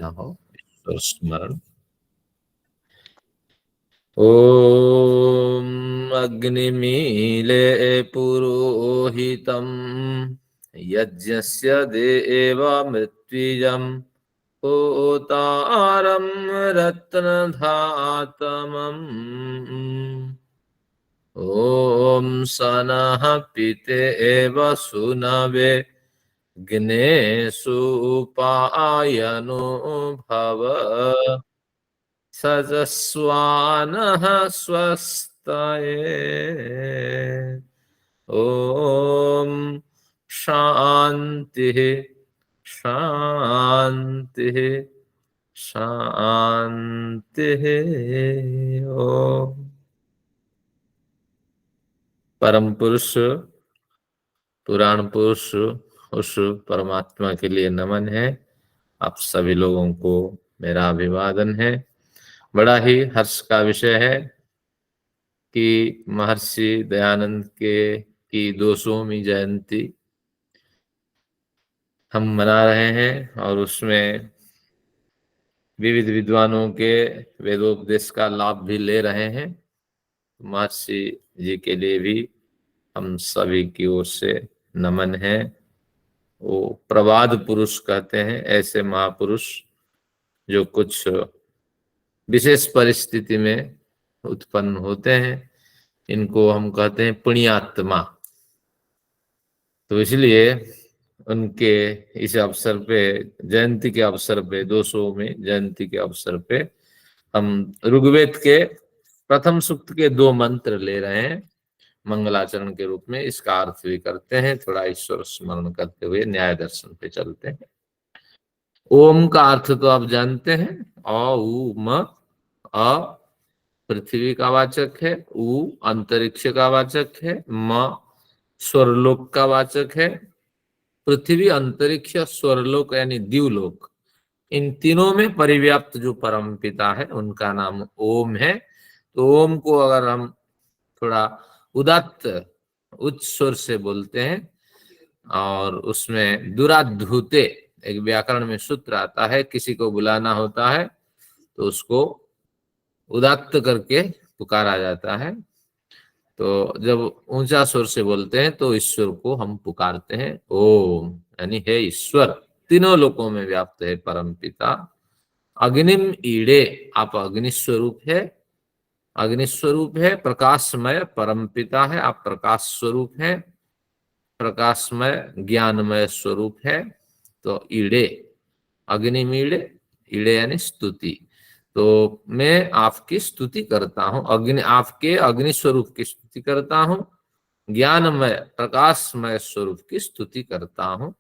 बैठा हो ईश्वर स्मरण। ओम अग्निमीले पुरोहितं यज्ञस्य देव मृत्युजम् होतारं रत्नधातमम्। ओम सनः पितेव सुनवे ग्नेषुपायनो भव सजस्वानः स्वस्तये। ओम शांति शांति शांति। ओम परम पुरुष पुराण पुरुष उस परमात्मा के लिए नमन है। आप सभी लोगों को मेरा अभिवादन है। बड़ा ही हर्ष का विषय है कि महर्षि दयानंद के की 200वीं जयंती हम मना रहे हैं और उसमें विविध विद्वानों के वेदोपदेश का लाभ भी ले रहे हैं। महर्षि जी के लिए भी हम सभी की ओर से नमन है। वो प्रवाद पुरुष कहते हैं ऐसे महापुरुष जो कुछ विशेष परिस्थिति में उत्पन्न होते हैं, इनको हम कहते हैं पुण्यात्मा। तो इसलिए उनके इस अवसर पे, जयंती के अवसर पे, 200वीं जयंती के अवसर पे हम ऋग्वेद के प्रथम सूक्त के 2 मंत्र ले रहे हैं मंगलाचरण के रूप में। इसका अर्थ भी करते हैं, थोड़ा ईश्वर स्मरण करते हुए न्याय दर्शन पे चलते हैं। ओम का अर्थ तो आप जानते हैं, अ उ म। अ पृथ्वी का वाचक है, उ अंतरिक्ष का वाचक है, म स्वर्लोक का वाचक है। पृथ्वी, अंतरिक्ष, स्वर्लोक यानी दिवलोक, इन तीनों में परिव्याप्त जो परम पिता है उनका नाम ओम है। तो ओम को अगर हम थोड़ा उदात्त उच्च स्वर से बोलते हैं और उसमें दुराधुते एक व्याकरण में सूत्र आता है, किसी को बुलाना होता है तो उसको उदात्त करके पुकारा जाता है। तो जब ऊंचा स्वर से बोलते हैं तो ईश्वर को हम पुकारते हैं ओम, यानी हे ईश्वर, तीनों लोकों में व्याप्त है परम पिता। अग्निम ईड़े, आप अग्नि स्वरूप है, अग्नि स्वरूप है, प्रकाशमय परम पिता है, आप प्रकाश स्वरूप है, प्रकाशमय ज्ञानमय स्वरूप है। तो ईड़े, अग्निमीड़े, ईड़े यानी स्तुति। तो मैं आपकी स्तुति करता हूं, अग्नि, आपके अग्नि स्वरूप की स्तुति करता हूं, ज्ञानमय प्रकाशमय स्वरूप की स्तुति करता हूं।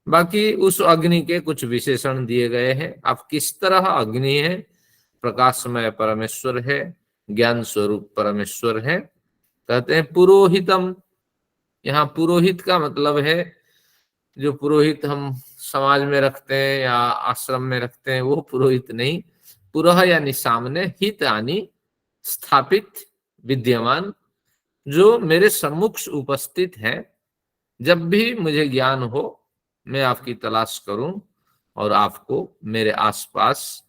बाकी उस अग्नि के कुछ विशेषण दिए गए हैं। आप किस तरह अग्नि है, प्रकाशमय परमेश्वर है, ज्ञान स्वरूप परमेश्वर है। कहते हैं पुरोहितम। यहाँ पुरोहित का मतलब है जो पुरोहित हम समाज में रखते हैं या आश्रम में रखते हैं, वो पुरोहित नहीं। पुरह यानी सामने, हित यानी स्थापित, विद्यमान, जो मेरे सम्मुख उपस्थित है। जब भी मुझे ज्ञान हो मैं आपकी तलाश करूं और आपको मेरे आसपास,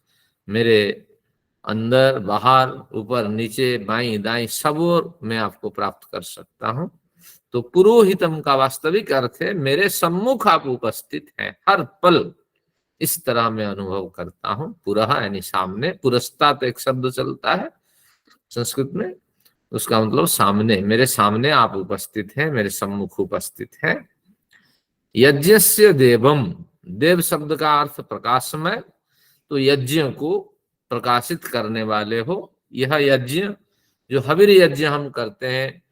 मेरे अंदर बाहर, ऊपर नीचे, बाईं दाईं, सब ओर मैं आपको प्राप्त कर सकता हूं। तो पुरोहितम का वास्तविक अर्थ है मेरे सम्मुख आप उपस्थित हैं हर पल, इस तरह मैं अनुभव करता हूं। पुरः यानी सामने, पुरस्तात् एक शब्द चलता है संस्कृत में, उसका मतलब सामने, मेरे सामने आप उपस्थित हैं, मेरे सम्मुख उपस्थित हैं। यज्ञस्य देवम, देव शब्द का अर्थ प्रकाशमय, तो यज्ञ को प्रकाशित करने वाले हो। यह यज्ञ जो हविर यज्ञ हम करते हैं,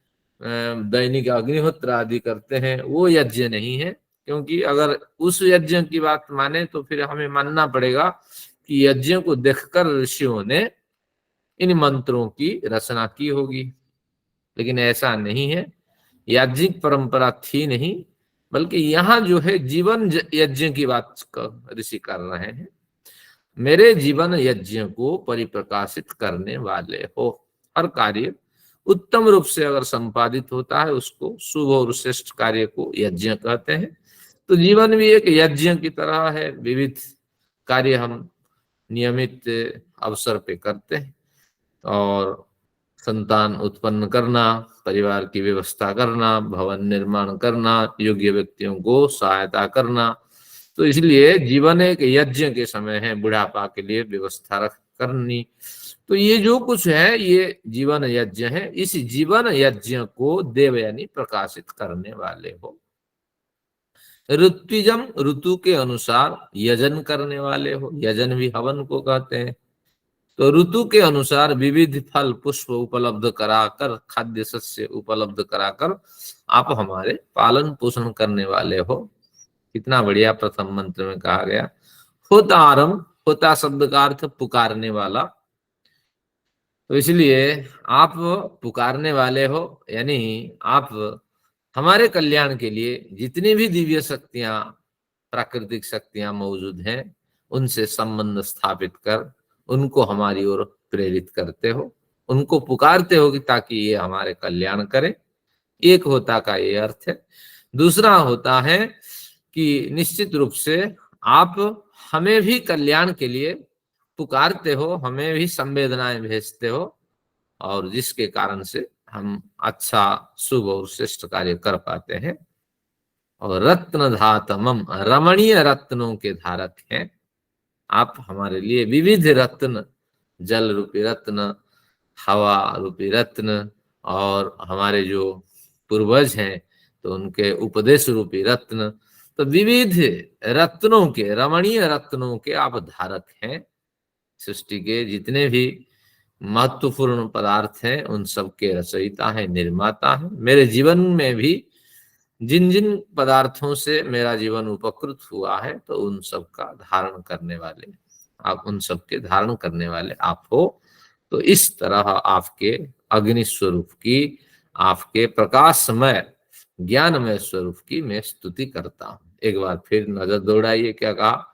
दैनिक अग्निहोत्र आदि करते हैं, वो यज्ञ नहीं है। क्योंकि अगर उस यज्ञ की बात माने तो फिर हमें मानना पड़ेगा कि यज्ञ को देखकर ऋषियों ने इन मंत्रों की रचना की होगी, लेकिन ऐसा नहीं है। याज्ञिक परंपरा थी नहीं, बल्कि यहाँ जो है जीवन यज्ञ की बात ऋषि कर रहे हैं। मेरे जीवन यज्ञ को परिप्रकाशित करने वाले हो। हर कार्य उत्तम रूप से अगर संपादित होता है उसको शुभ और श्रेष्ठ कार्य को यज्ञ कहते हैं। तो जीवन भी एक यज्ञ की तरह है, विविध कार्य हम नियमित अवसर पे करते हैं, और संतान उत्पन्न करना, परिवार की व्यवस्था करना, भवन निर्माण करना, योग्य व्यक्तियों को सहायता करना। तो इसलिए जीवन एक यज्ञ के समय है, बुढ़ापा के लिए व्यवस्था रख करनी। तो ये जो कुछ है ये जीवन यज्ञ है। इस जीवन यज्ञ को देवयानी प्रकाशित करने वाले हो। ऋत्विजम, ऋतु के अनुसार यजन करने वाले हो। यजन भी हवन को कहते हैं। तो ऋतु के अनुसार विविध फल पुष्प उपलब्ध कराकर, खाद्य शस्य उपलब्ध कराकर आप हमारे पालन पोषण करने वाले हो। कितना बढ़िया प्रथम मंत्र में कहा गया। होता आरंभ, होता शब्द का अर्थ पुकारने वाला। तो इसलिए आप पुकारने वाले हो, यानी आप हमारे कल्याण के लिए जितनी भी दिव्य शक्तियां, प्राकृतिक शक्तियां मौजूद हैं, उनसे संबंध स्थापित कर उनको हमारी ओर प्रेरित करते हो, उनको पुकारते हो कि ताकि ये हमारे कल्याण करें। एक होता का ये अर्थ है। दूसरा होता है कि निश्चित रूप से आप हमें भी कल्याण के लिए पुकारते हो, हमें भी संवेदनाएं भेजते हो, और जिसके कारण से हम अच्छा शुभ और श्रेष्ठ कार्य कर पाते हैं। और रत्न धातमम, रमणीय रत्नों के धारक हैं आप हमारे लिए। विविध रत्न, जल रूपी रत्न, हवा रूपी रत्न, और हमारे जो पूर्वज हैं तो उनके उपदेश रूपी रत्न। तो विविध रत्नों के, रमणीय रत्नों के आप धारक हैं। सृष्टि के जितने भी महत्वपूर्ण पदार्थ हैं उन सब के रचयिता हैं, निर्माता हैं। मेरे जीवन में भी जिन जिन पदार्थों से मेरा जीवन उपकृत हुआ है, तो उन सब का धारण करने वाले आप, उन सब के धारण करने वाले आप हो। तो इस तरह आपके अग्नि स्वरूप की, आपके प्रकाशमय ज्ञानमय स्वरूप की मैं स्तुति करता हूं। एक बार फिर नजर दौड़ाइए, क्या कहा।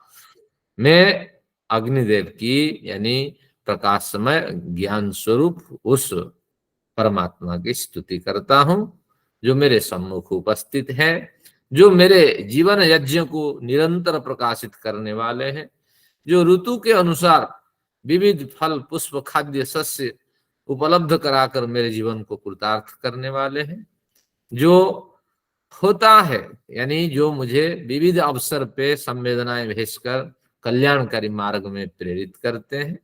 मैं अग्निदेव की, यानी प्रकाशमय ज्ञान स्वरूप उस परमात्मा की स्तुति करता हूं जो मेरे सम्मुख उपस्थित है, जो मेरे जीवन यज्ञ को निरंतर प्रकाशित करने वाले हैं, जो ऋतु के अनुसार विविध फल पुष्प खाद्य शस्य उपलब्ध कराकर मेरे जीवन को कृतार्थ करने वाले हैं, जो होता है, यानी जो मुझे विविध अवसर पे संवेदनाएं भेजकर कल्याणकारी मार्ग में प्रेरित करते हैं,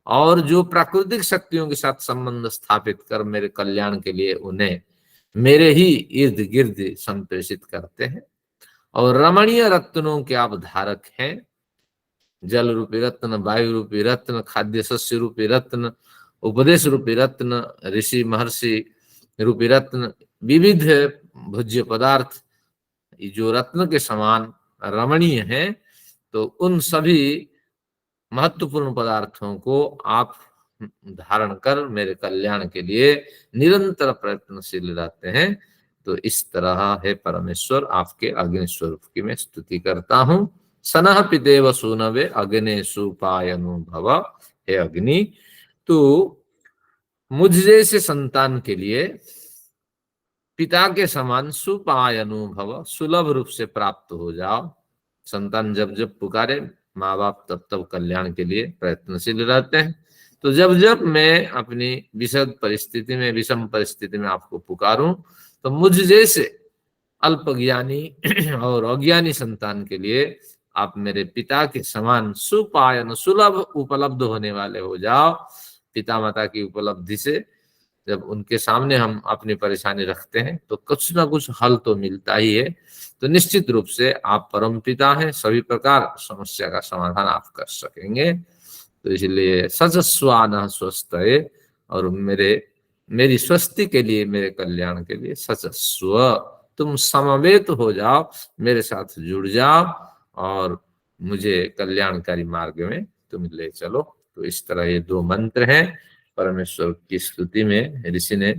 और जो प्राकृतिक शक्तियों के साथ संबंध स्थापित कर मेरे कल्याण के लिए उन्हें मेरे ही इर्द गिर्द संप्रेषित करते हैं। और रमणीय रत्नों के आप धारक हैं। जल रूपी रत्न, वायु रूपी रत्न, खाद्य शस्य रूपी रत्न, उपदेश रूपी रत्न, ऋषि महर्षि रूपी रत्न, विविध भोज्य पदार्थ जो रत्न के समान रमणीय हैं। तो उन सभी महत्वपूर्ण पदार्थों को आप धारण कर मेरे कल्याण के लिए निरंतर प्रयत्नशील रहते हैं। तो इस तरह है परमेश्वर, आपके अग्नि स्वरूप की मैं स्तुति करता हूं। सनः पितेव सूनवे अग्ने सुपायनुभव। हे अग्नि, तो मुझ जैसे संतान के लिए पिता के समान सुपायनुभव, सुलभ रूप से प्राप्त हो जाओ। संतान जब जब पुकारे, माँ बाप तब तब कल्याण के लिए प्रयत्नशील रहते हैं। तो जब जब मैं अपनी विषद परिस्थिति में, विषम परिस्थिति में आपको पुकारूं, तो मुझ जैसे अल्पज्ञानी और अज्ञानी संतान के लिए आप मेरे पिता के समान सुपायन, सुलभ उपलब्ध होने वाले हो जाओ। पिता माता की उपलब्धि से जब उनके सामने हम अपनी परेशानी रखते हैं तो कुछ ना कुछ हल तो मिलता ही है। तो निश्चित रूप से आप परम पिता हैं, सभी प्रकार समस्या का समाधान आप कर सकेंगे। तो इसलिए सचस्वान स्वस्थये, और मेरी स्वस्ति के लिए, मेरे कल्याण के लिए सचस्व, तुम समवेत हो जाओ, मेरे साथ जुड़ जाओ और मुझे कल्याणकारी मार्ग में तुम ले चलो। तो इस तरह ये दो मंत्र हैं परमेश्वर की स्तुति में ऋषि ने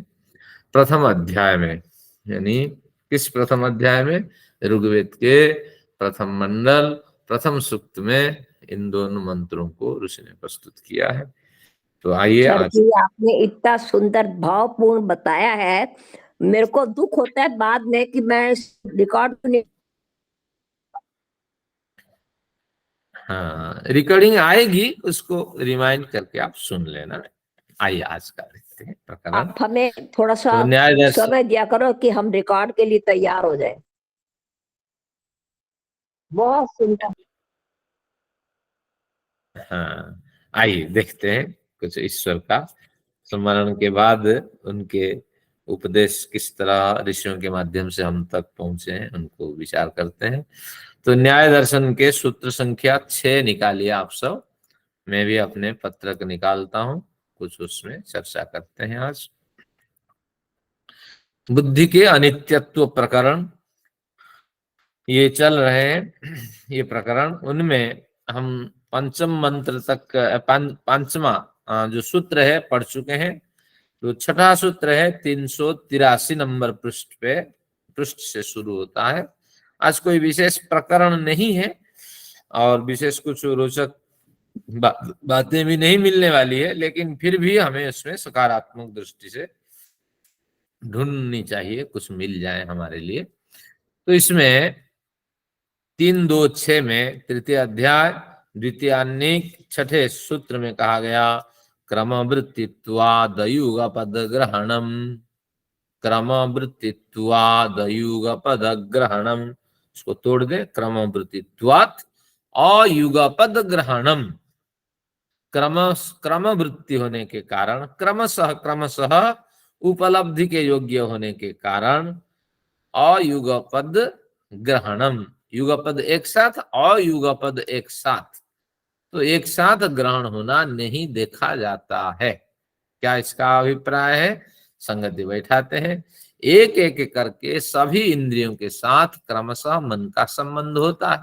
प्रथम अध्याय में, यानी किस प्रथम अध्याय में, ऋग्वेद के प्रथम मंडल प्रथम सूक्त में इन दोनों मंत्रों को ऋषि ने प्रस्तुत किया है। तो आइए आज आपने इतना सुंदर भावपूर्ण बताया है। मेरे को दुख होता है बाद में कि मैं रिकॉर्ड नहीं। हाँ, रिकॉर्डिंग आएगी, उसको रिमाइंड करके आप सुन लेना। आइए आज का देखते हैं प्रकरण। आप हमें थोड़ा सा तो न्याय दर्शन, समय दिया करो कि हम रिकॉर्ड के लिए तैयार हो जाए। बहुत सुंदर। हाँ आइए देखते हैं कुछ ईश्वर का स्मरण के बाद उनके उपदेश किस तरह ऋषियों के माध्यम से हम तक पहुंचे हैं, उनको विचार करते हैं। तो न्याय दर्शन के सूत्र संख्या 6 निकालिए आप सब। मैं भी अपने पत्रक निकालता हूं, कुछ उसमें चर्चा करते हैं आज। बुद्धि के अनित्यत्व प्रकरण ये चल रहे हैं, ये प्रकरण। उनमें हम पंचम मंत्र तक पांचवा जो सूत्र है पढ़ चुके हैं। तो छठा सूत्र है 383 नंबर पृष्ठ पे, पृष्ठ से शुरू होता है। आज कोई विशेष प्रकरण नहीं है और विशेष कुछ रोचक बातें भी नहीं मिलने वाली है, लेकिन फिर भी हमें उसमें सकारात्मक दृष्टि से ढूंढनी चाहिए, कुछ मिल जाए हमारे लिए। तो इसमें 326 में तृतीय अध्याय द्वितीयान्निक छठे सूत्र में कहा गया क्रमवृत्तित्वादयुगपद ग्रहणम, क्रमवृत्तित्वादयुगपद ग्रहणम। इसको तोड़ दे, क्रमवृत्तित्वात् अयुगपद ग्रहणम। क्रम वृत्ति होने के कारण, क्रमशः क्रमशः उपलब्धि के योग्य होने के कारण अयुगपद ग्रहणम, युगपद एक साथ, अयुगपद एक साथ, तो एक साथ ग्रहण होना नहीं देखा जाता है। क्या इसका अभिप्राय है? संगति बैठाते हैं। एक एक करके सभी इंद्रियों के साथ क्रमशः मन का संबंध होता है।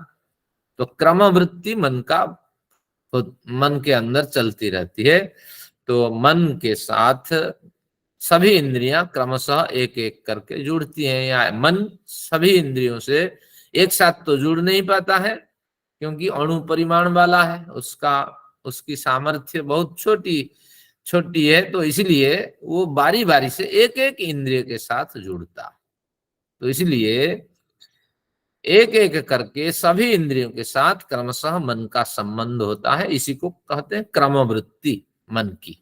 तो क्रम वृत्ति मन के अंदर चलती रहती है। तो मन के साथ सभी इंद्रियां क्रमशः एक एक करके जुड़ती हैं। या मन सभी इंद्रियों से एक साथ तो जुड़ नहीं पाता है, क्योंकि अणु परिमाण वाला है, उसकी सामर्थ्य बहुत छोटी छोटी है। तो इसलिए वो बारी बारी से एक एक इंद्रिय के साथ जुड़ता है। तो इसलिए एक एक करके सभी इंद्रियों के साथ क्रमशः मन का संबंध होता है। इसी को कहते हैं क्रमवृत्ति मन की।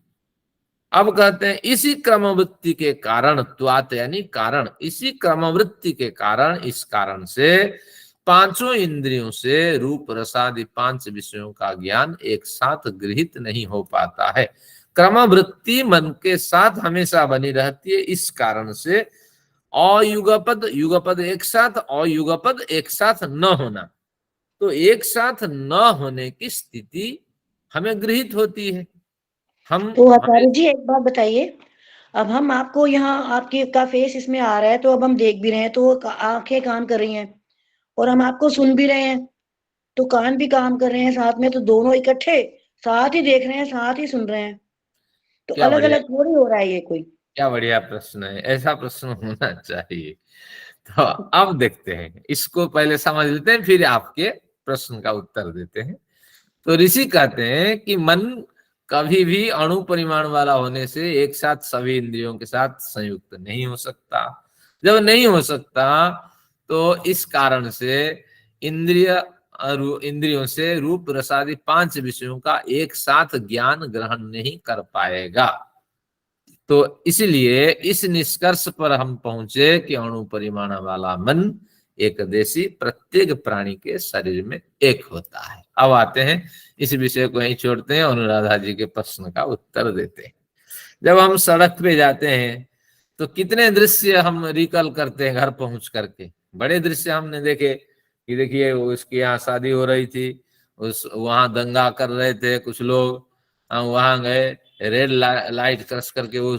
अब कहते हैं इसी क्रमवृत्ति के कारण, त्वात यानी कारण, इसी क्रमवृत्ति के कारण, इस कारण से पांचों इंद्रियों से रूप रसादि 5 विषयों का ज्ञान एक साथ गृहित नहीं हो पाता है। क्रमवृत्ति मन के साथ हमेशा बनी रहती है। इस कारण से अयुगपद, युगपद एक साथ, अयुगपद एक साथ न होना, तो एक साथ न होने की स्थिति हमें गृहित होती है। तो आचार्य जी एक बात बताइए, अब हम आपको यहाँ आपके का फेस इसमें आ रहा है, तो अब हम देख भी रहे हैं, तो आंखें काम कर रही हैं और हम आपको सुन भी रहे हैं, तो कान भी काम कर रहे हैं साथ में, तो दोनों इकट्ठे साथ ही देख रहे हैं, साथ ही सुन रहे हैं, तो अलग अलग थोड़ी हो रहा है ये कोई। क्या बढ़िया प्रश्न है, ऐसा प्रश्न होना चाहिए। तो अब देखते हैं, इसको पहले समझ लेते हैं, फिर आपके प्रश्न का उत्तर देते हैं। तो ऋषि कहते हैं कि मन कभी भी अणु परिमाण वाला होने से एक साथ सभी इंद्रियों के साथ संयुक्त नहीं हो सकता। जब नहीं हो सकता तो इस कारण से इंद्रियों से रूप रसादि 5 विषयों का एक साथ ज्ञान ग्रहण नहीं कर पाएगा। तो इसलिए इस निष्कर्ष पर हम पहुंचे कि अणु परिमाण वाला मन एकदेशी प्रत्येक प्राणी के शरीर में एक होता है। अब आते हैं, इस विषय को यहीं छोड़ते हैं, अनुराधा जी के प्रश्न का उत्तर देते हैं। जब हम सड़क पे जाते हैं तो कितने दृश्य हम रिकॉल करते हैं घर पहुंच करके। बड़े दृश्य हमने देखे कि देखिए उसकी यहाँ शादी हो रही थी, वहां दंगा कर रहे थे कुछ लोग, हम वहां गए, रेड लाइट क्रॉस करके वो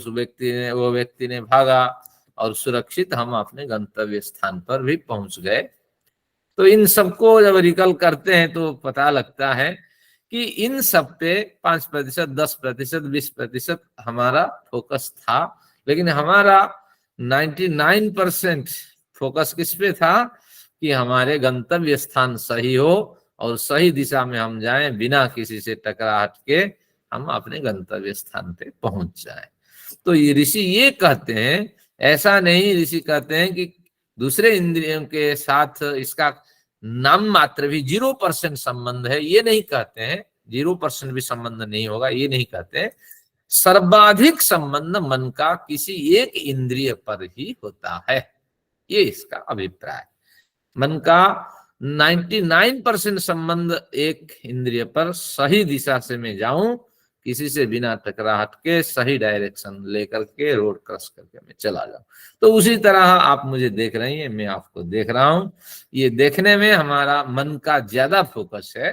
व्यक्ति ने भागा और सुरक्षित हम अपने गंतव्य स्थान पर भी पहुंच गए। तो इन सबको जब रिकॉल करते हैं तो पता लगता है कि इन सब पे 5%, 10%, 20% हमारा फोकस था, लेकिन हमारा 99% फोकस किस पे था कि हमारे गंतव्य स्थान सही हो और सही दिशा में हम जाएं, बिना किसी से टकराहट के हम अपने गंतव्य स्थान पे पहुंच जाएं। तो ये ऋषि ये कहते हैं, ऐसा नहीं, ऋषि कहते हैं कि दूसरे इंद्रियों के साथ इसका नाम मात्र भी 0% संबंध है ये नहीं कहते हैं, 0% भी संबंध नहीं होगा ये नहीं कहते हैं। सर्वाधिक संबंध मन का किसी एक इंद्रिय पर ही होता है, ये इसका अभिप्राय। मन का 99% संबंध एक इंद्रिय पर सही दिशा से मैं जाऊं, किसी से बिना टकराहट के सही डायरेक्शन लेकर के रोड क्रॉस करके मैं चला जाऊं। तो उसी तरह आप मुझे देख रही हैं, मैं आपको देख रहा हूं। ये देखने में हमारा मन का ज्यादा फोकस है।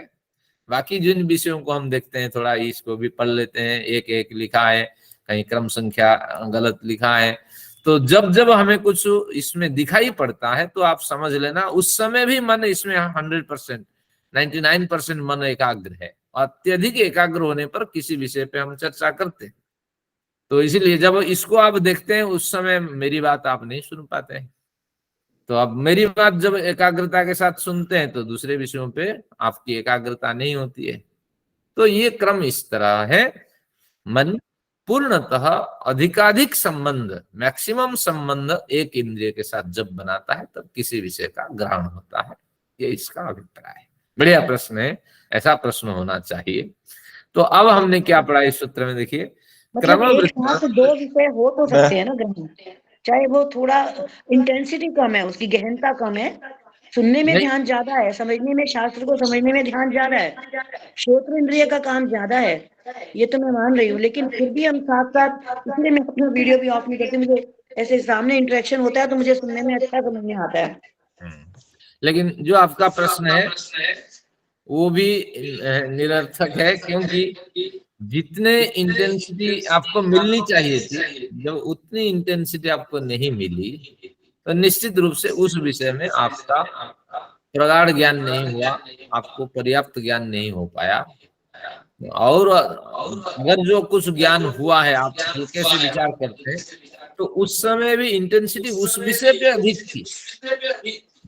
बाकी जिन विषयों को हम देखते हैं थोड़ा इसको भी पढ़ लेते हैं, एक एक लिखा है, कहीं क्रम संख्या गलत लिखा है, तो जब जब हमें कुछ इसमें दिखाई पड़ता है तो आप समझ लेना उस समय भी मन इसमें 100%, 99% मन एकाग्र है। अत्यधिक एकाग्र होने पर किसी विषय पे हम चर्चा करते हैं, तो इसीलिए जब इसको आप देखते हैं उस समय मेरी बात आप नहीं सुन पाते हैं। तो अब मेरी बात जब एकाग्रता के साथ सुनते हैं तो दूसरे विषयों पे आपकी एकाग्रता नहीं होती है। तो ये क्रम इस तरह है। मन पूर्णतः अधिकाधिक संबंध, मैक्सिमम संबंध एक इंद्रिय के साथ जब बनाता है तब किसी विषय का ग्रहण होता है, ये इसका अभिप्राय है। बढ़िया प्रश्न है, ऐसा प्रश्न होना चाहिए। तो अब हमने क्या पढ़ा इस सूत्र में, देखिए मतलब एक साथ दो विषय हो तो सकते हैं ना ग्रहण, चाहे वो थोड़ा इंटेंसिटी कम है, उसकी गहनता कम है, सुनने में ध्यान ज्यादा है, समझने में, शास्त्र को समझने में ध्यान ज्यादा है, श्रोत्र इंद्रिय का काम ज्यादा है, ये तो मैं मान रही हूँ। लेकिन फिर भी हम साथ साथ, इसलिए मैं अपना वीडियो भी ऑफ नहीं करती, मुझे ऐसे सामने इंटरेक्शन होता है तो मुझे सुनने में अच्छा समझ में आता है। लेकिन जो आपका प्रश्न है वो भी निरर्थक है, क्योंकि जितने इंटेंसिटी आपको मिलनी चाहिए थी, जब उतनी इंटेंसिटी आपको नहीं मिली तो निश्चित रूप से उस विषय में आपका प्रगाढ़ ज्ञान नहीं हुआ, आपको पर्याप्त ज्ञान नहीं हो पाया। और अगर जो कुछ ज्ञान हुआ है, आप हल्के से विचार करते हैं तो उस समय भी इंटेंसिटी उस विषय पे अधिक थी।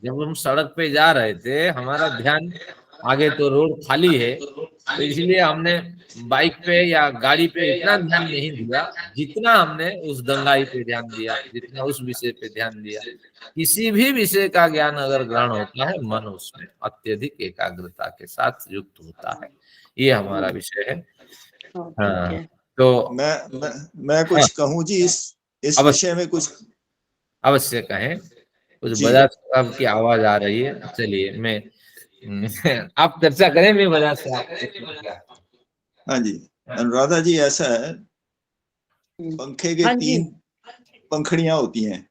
जब हम सड़क पे जा रहे थे हमारा ध्यान, आगे तो रोड खाली है तो इसलिए हमने बाइक पे या गाड़ी पे इतना ध्यान नहीं दिया जितना हमने उस दंगाई पे ध्यान दिया, जितना उस विषय पे ध्यान दिया। किसी भी विषय का ज्ञान अगर ग्रहण होता है, मन उसमें अत्यधिक एकाग्रता के साथ युक्त होता है, ये हमारा विषय है। हाँ, तो मैं कुछ कहूँ जी इस विषय में कुछ अवश्य कहें। कुछ बजाज साहब की आवाज आ रही है, चलिए मैं आप चर्चा करें, मैं बजाज साहब। हाँ जी, अनुराधा जी, ऐसा है, पंखे के 3 पंखड़ियां होती हैं,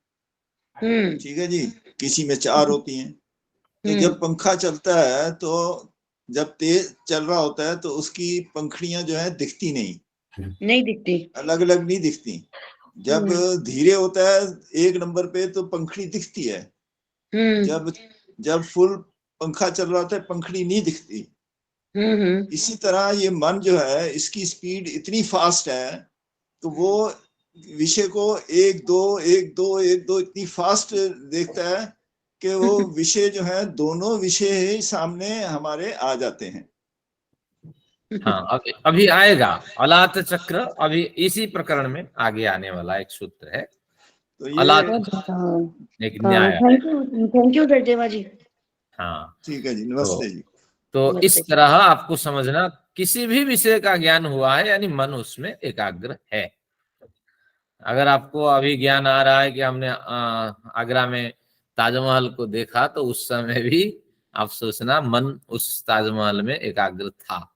ठीक है जी, किसी में 4 होती हैं। तो जब पंखा चलता है तो जब तेज चल रहा होता है तो उसकी पंखड़ियां जो है दिखती नहीं दिखती, अलग अलग नहीं दिखती। जब धीरे होता है 1 नंबर पे तो पंखड़ी दिखती है, जब फुल पंखा चल रहा होता है पंखड़ी नहीं दिखती। इसी तरह ये मन जो है, इसकी स्पीड इतनी फास्ट है तो वो विषय को 1 2 1 2 1 2 इतनी फास्ट देखता है कि वो विषय जो है, दोनों विषय ही सामने हमारे आ जाते हैं। हाँ, अभी आएगा अलात चक्र, अभी इसी प्रकरण में आगे आने वाला एक सूत्र है, तो ये अलात एक न्याय। थैंक यू गर्देवा जी। हाँ ठीक है जी, नमस्ते जी। तो इस तरह आपको समझना, किसी भी विषय का ज्ञान हुआ है यानी मन उसमें एकाग्र है। अगर आपको अभी ज्ञान आ रहा है कि हमने आगरा में ताजमहल को देखा, तो उस समय भी आप सोचना मन उस ताजमहल में एकाग्र था।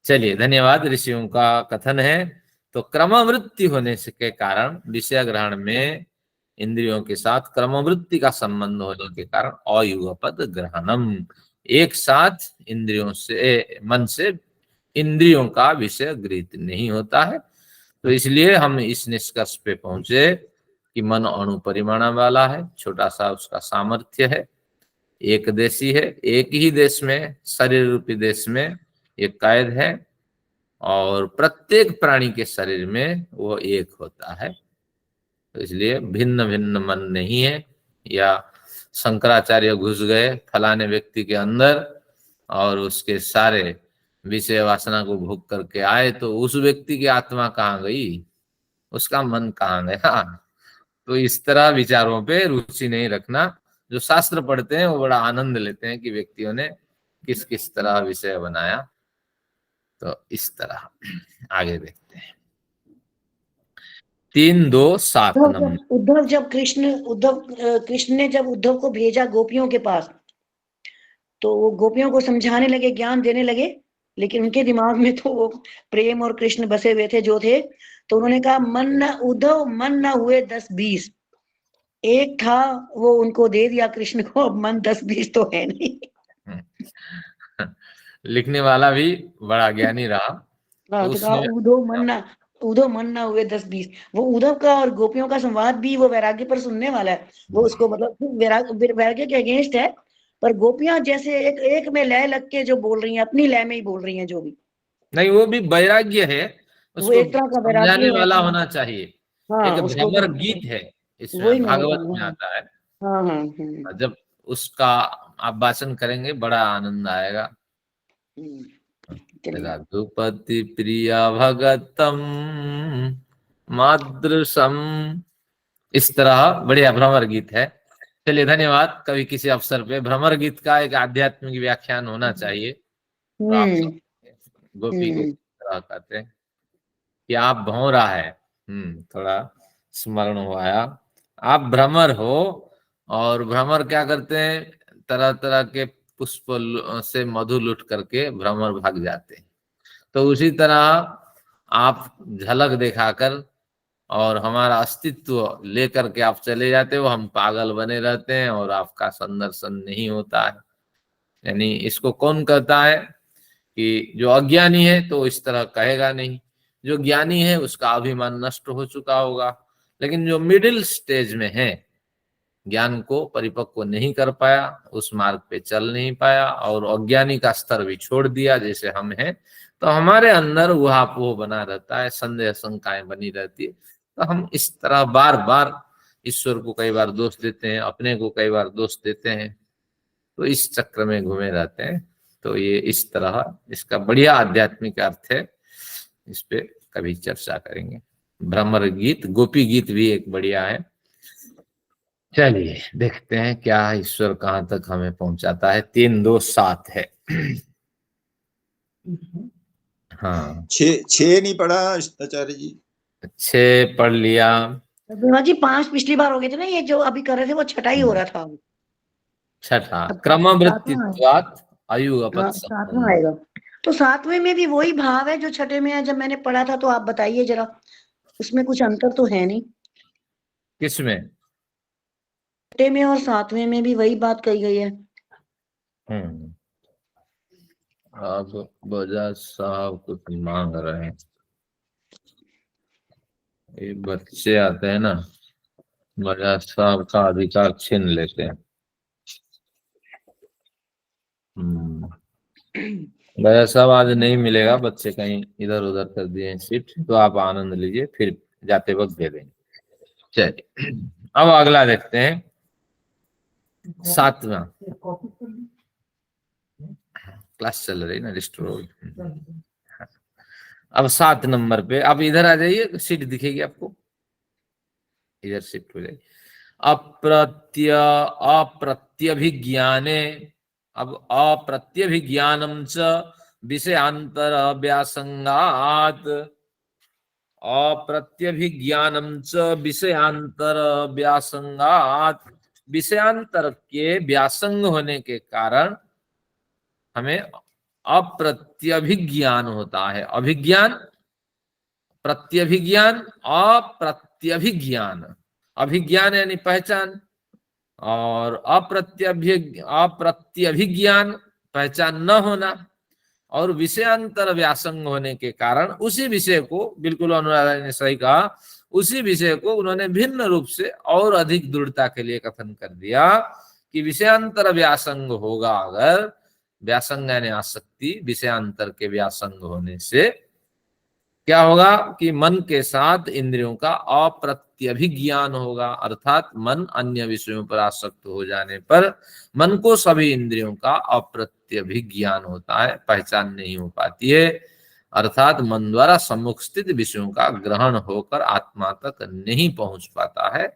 चलिए, धन्यवाद। ऋषियों का कथन है, तो क्रमवृत्ति होने के कारण विषय ग्रहण में इंद्रियों के साथ क्रमवृत्ति का संबंध होने के कारण अयुगपद ग्रहणम, एक साथ इंद्रियों से, मन से इंद्रियों का विषय गृहीत नहीं होता है। तो इसलिए हम इस निष्कर्ष पे पहुंचे कि मन अणु परिमाण वाला है, छोटा सा उसका सामर्थ्य है, एक देशी है, एक ही देश में, शरीर रूपी देश में ये कैद है, और प्रत्येक प्राणी के शरीर में वो एक होता है। तो इसलिए भिन्न भिन्न मन नहीं है, या शंकराचार्य घुस गए फलाने व्यक्ति के अंदर और उसके सारे विषय वासना को भोग करके आए, तो उस व्यक्ति की आत्मा कहाँ गई, उसका मन कहाँ गया। तो इस तरह विचारों पे रुचि नहीं रखना। जो शास्त्र पढ़ते हैं वो बड़ा आनंद लेते हैं कि व्यक्तियों ने किस किस तरह विषय बनाया। तो इस तरह आगे देखते हैं 3-2-7 नंबर। कृष्ण ने जब उद्धव को भेजा गोपियों के पास, तो वो गोपियों को समझाने लगे, ज्ञान देने लगे, लेकिन उनके दिमाग में तो वो प्रेम और कृष्ण बसे हुए थे जो थे। तो उन्होंने कहा मन न उद्धव, मन न हुए 10-20। एक था वो उनको दे दिया कृष्ण को, अब मन 10-20 तो है नहीं। लिखने वाला भी बड़ा ज्ञानी रहा। तो कहा उद्धव मन ना हुए 10-20। वो उद्धव का और गोपियों का संवाद भी वो वैराग्य पर सुनने वाला है। वो उसको मतलब वैराग्य के अगेंस्ट है, पर गोपियां जैसे एक में लय लग के जो बोल रही हैं, अपनी लय में ही बोल रही हैं जो भी। नहीं, वो भी वैराग्य है, वो उसको एक तरह का वैराग्य समझाने है। वाला होना चाहिए। हाँ, एक उसको भ्रमर गीत है इसमें, वही मैंने भागवत में कहा। आता है। हाँ हाँ जब उसका आप वाचन करेंगे बड़ा आनंद आएगा। चलिए। रघुपति प्रिया भगतम मादृशम, इस तरह बढ़िया भ्रमर गीत है। चलिए धन्यवाद। कभी किसी अवसर पे भ्रमर गीत का एक आध्यात्मिक व्याख्यान होना चाहिए। तो आप गोपी को किस तरह कहते हैं कि आप भंवरा है, थोड़ा स्मरण हो आया। आप भ्रमर हो, और भ्रमर क्या करते हैं, तरह तरह के पुष्प से मधु लुट करके भ्रमर भाग जाते हैं। तो उसी तरह आप झलक दिखाकर और हमारा अस्तित्व लेकर के आप चले जाते हो, हम पागल बने रहते हैं और आपका संदर्शन नहीं होता है। यानी इसको कौन कहता है कि जो अज्ञानी है तो इस तरह कहेगा नहीं, जो ज्ञानी है उसका अभिमान नष्ट हो चुका होगा। लेकिन जो मिडिल स्टेज में है, ज्ञान को परिपक्व नहीं कर पाया, उस मार्ग पे चल नहीं पाया और अज्ञानी का स्तर भी छोड़ दिया जैसे हम हैं, तो हमारे अंदर उहापोह बना रहता है, संदेह शंकाएं बनी रहती है। तो हम इस तरह बार बार ईश्वर को कई बार दोष देते हैं, अपने को कई बार दोष देते हैं, तो इस चक्र में घूमे रहते हैं। तो ये इस तरह इसका बढ़िया आध्यात्मिक अर्थ है, इस पे कभी चर्चा करेंगे। भ्रमर गीत, गोपी गीत भी एक बढ़िया है। चलिए देखते हैं क्या ईश्वर कहाँ तक हमें पहुंचाता है। 3-2-7 है। हाँ, 6 नहीं पढ़ा आचार्य जी? 6 पढ़ लिया जी। 5 पिछली बार हो गए थे ना, ये जो अभी कर रहे थे वो छठा ही हो रहा था। छठा क्रमवृत्तित्वात् अयुगपत् सातवां आएगा। तो 7वें में भी वही भाव है जो छठे में है, जब मैंने पढ़ा था। तो आप बताइए जरा, उसमें कुछ अंतर तो है नहीं? किसमें? छठे में और 7वें में भी वही बात कही गई है। अब बजाज साहब कुछ मांग रहे हैं, ये बच्चे आते हैं ना, बजाज साहब का अधिकार छीन लेते हैं। बजाज साहब आज नहीं मिलेगा, बच्चे कहीं इधर उधर कर दिए सीट, तो आप आनंद लीजिए, फिर जाते वक्त दे देंगे। चलिए अब अगला देखते हैं 7वां। क्लास चल रही ना डिस्ट्रोल। अब 7 नंबर पे आप इधर आ जाइए, सीट दिखेगी आपको, इधर शिफ्ट हो जाइए। अप्रत्यभिज्ञाने, अब अप्रत्यभिज्ञानम च विषयांतर व्यासंगात, अप्रत्यभिज्ञानम च विषयांतर व्यासंगात, विषयांतर के व्यासंग होने के कारण हमें अप्रत्यभिज्ञान होता है। अभिज्ञान, प्रत्यभिज्ञान, अप्रत्यभिज्ञान। अभिज्ञान यानी पहचान, और अप्रत्यभिज्ञान पहचान न होना, और विषयांतर व्यासंग होने के कारण उसी विषय को, बिल्कुल अनुराधा ने सही कहा, उसी विषय को उन्होंने भिन्न रूप से और अधिक दृढ़ता के लिए कथन कर दिया कि विषयांतर व्यासंग होगा अगर, व्यासंग यानी आसक्ति, विषयांतर के व्यासंग होने से क्या होगा कि मन के साथ इंद्रियों का अप्रत्यभिज्ञान होगा, अर्थात मन अन्य विषयों पर आसक्त हो जाने पर मन को सभी इंद्रियों का अप्रत्यभिज्ञान होता है, पहचान नहीं हो पाती है, अर्थात मन द्वारा सम्मुख स्थित विषयों का ग्रहण होकर आत्मा तक नहीं पहुंच पाता है।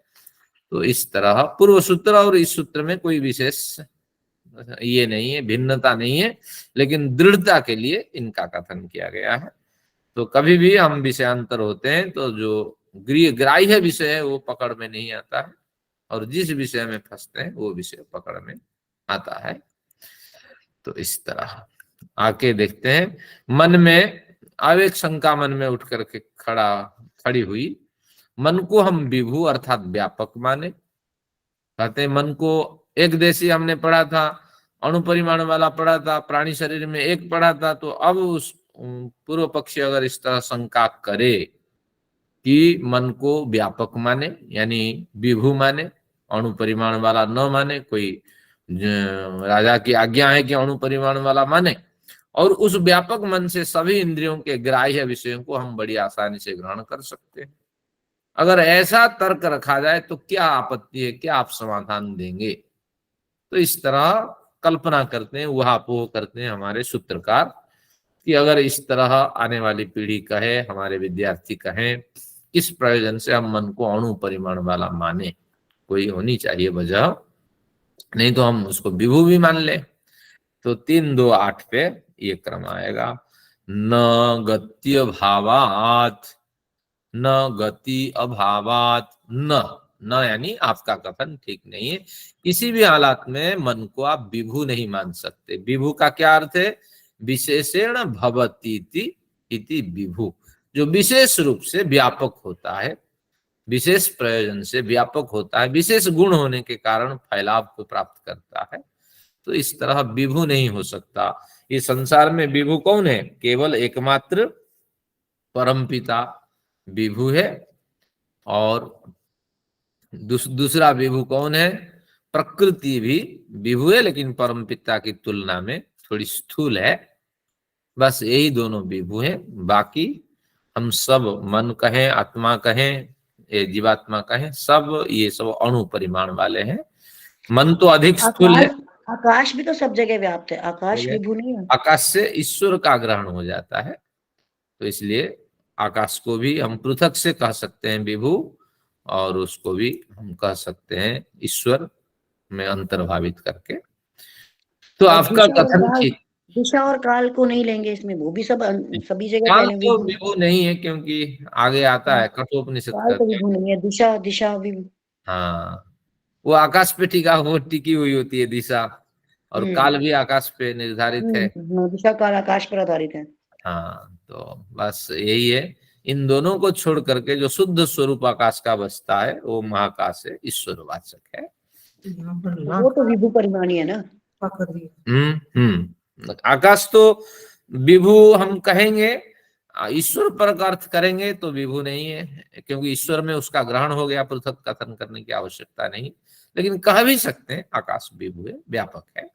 तो इस तरह पूर्व सूत्र और इस सूत्र में कोई विशेष ये नहीं है, भिन्नता नहीं है, लेकिन दृढ़ता के लिए इनका कथन किया गया है। तो कभी भी हम विषयांतर होते हैं तो जो ग्राह्य विषय है वो पकड़ में नहीं आता है, और जिस विषय में फंसते हैं वो विषय पकड़ में आता है। तो इस तरह आके देखते हैं, मन में अब एक शंका मन में उठ करके खड़ी हुई। मन को हम विभु अर्थात व्यापक माने, कहते हैं मन को एक देशी हमने पढ़ा था, अणुपरिमाण वाला पढ़ा था, प्राणी शरीर में एक पढ़ा था। तो अब उस पूर्व पक्षी अगर इस तरह शंका करे कि मन को व्यापक माने यानी विभु माने, अणुपरिमाण वाला न माने, कोई राजा की आज्ञा है कि अणुपरिमाण वाला माने, और उस व्यापक मन से सभी इंद्रियों के ग्राह्य विषयों को हम बड़ी आसानी से ग्रहण कर सकते हैं। अगर ऐसा तर्क रखा जाए तो क्या आपत्ति है, क्या आप समाधान देंगे? तो इस तरह कल्पना करते हैं, वहापोह करते हैं हमारे सूत्रकार कि अगर इस तरह आने वाली पीढ़ी कहे, हमारे विद्यार्थी कहें, किस प्रयोजन से हम मन को अणु परिमाण वाला माने, कोई होनी चाहिए वजह, नहीं तो हम उसको विभु भी मान ले। तो 3, 2, 8 पे ये क्रम आएगा। न गत्य भावात, न गति अभावात, न यानी आपका कथन ठीक नहीं है। किसी भी हालात में मन को आप विभु नहीं मान सकते। विभु का क्या अर्थ है? विशेषण भवती इति विभु, जो विशेष रूप से व्यापक होता है, विशेष प्रयोजन से व्यापक होता है, विशेष गुण होने के कारण फैलाव को प्राप्त करता है। तो इस तरह विभु नहीं हो सकता। इस संसार में विभु कौन है? केवल एकमात्र परमपिता विभु है। और दूसरा विभु कौन है? प्रकृति भी विभु है, लेकिन परमपिता की तुलना में थोड़ी स्थूल है। बस यही दोनों विभु हैं। बाकी हम सब, मन कहें, आत्मा कहें, जीवात्मा कहें, सब ये सब अणु परिमाण वाले हैं। मन तो अधिक स्थूल है। आकाश भी तो सब जगह व्याप्त है, आकाश विभु नहीं है। आकाश से ईश्वर का ग्रहण हो जाता है, तो इसलिए आकाश को भी हम पृथक से कह सकते हैं विभु, और उसको भी हम कह सकते हैं ईश्वर में अंतर्भावित करके। तो आपका कथन ठीक। दिशा और काल को नहीं लेंगे इसमें, वो भी सब सभी जगह काल तो विभु नहीं है, क्योंकि आगे आता है कठोपनिषद काल तो विभु नहीं है, दिशा विभु। हाँ, वो आकाश पे टिकी हुई होती है दिशा, और काल भी आकाश पे निर्धारित है। दिशा काल आकाश पर आधारित है। हाँ, तो बस यही है। इन दोनों को छोड़ करके जो शुद्ध स्वरूप आकाश का बसता है वो महाकाश है, ईश्वरवाचक है। वो तो विभु परिमाणी है ना। आकाश तो विभु हम कहेंगे, ईश्वर पर का अर्थ करेंगे तो विभु नहीं है, क्योंकि ईश्वर में उसका ग्रहण हो गया, पृथक कथन करने की आवश्यकता नहीं। लेकिन कह भी सकते हैं आकाश विभु है, व्यापक है,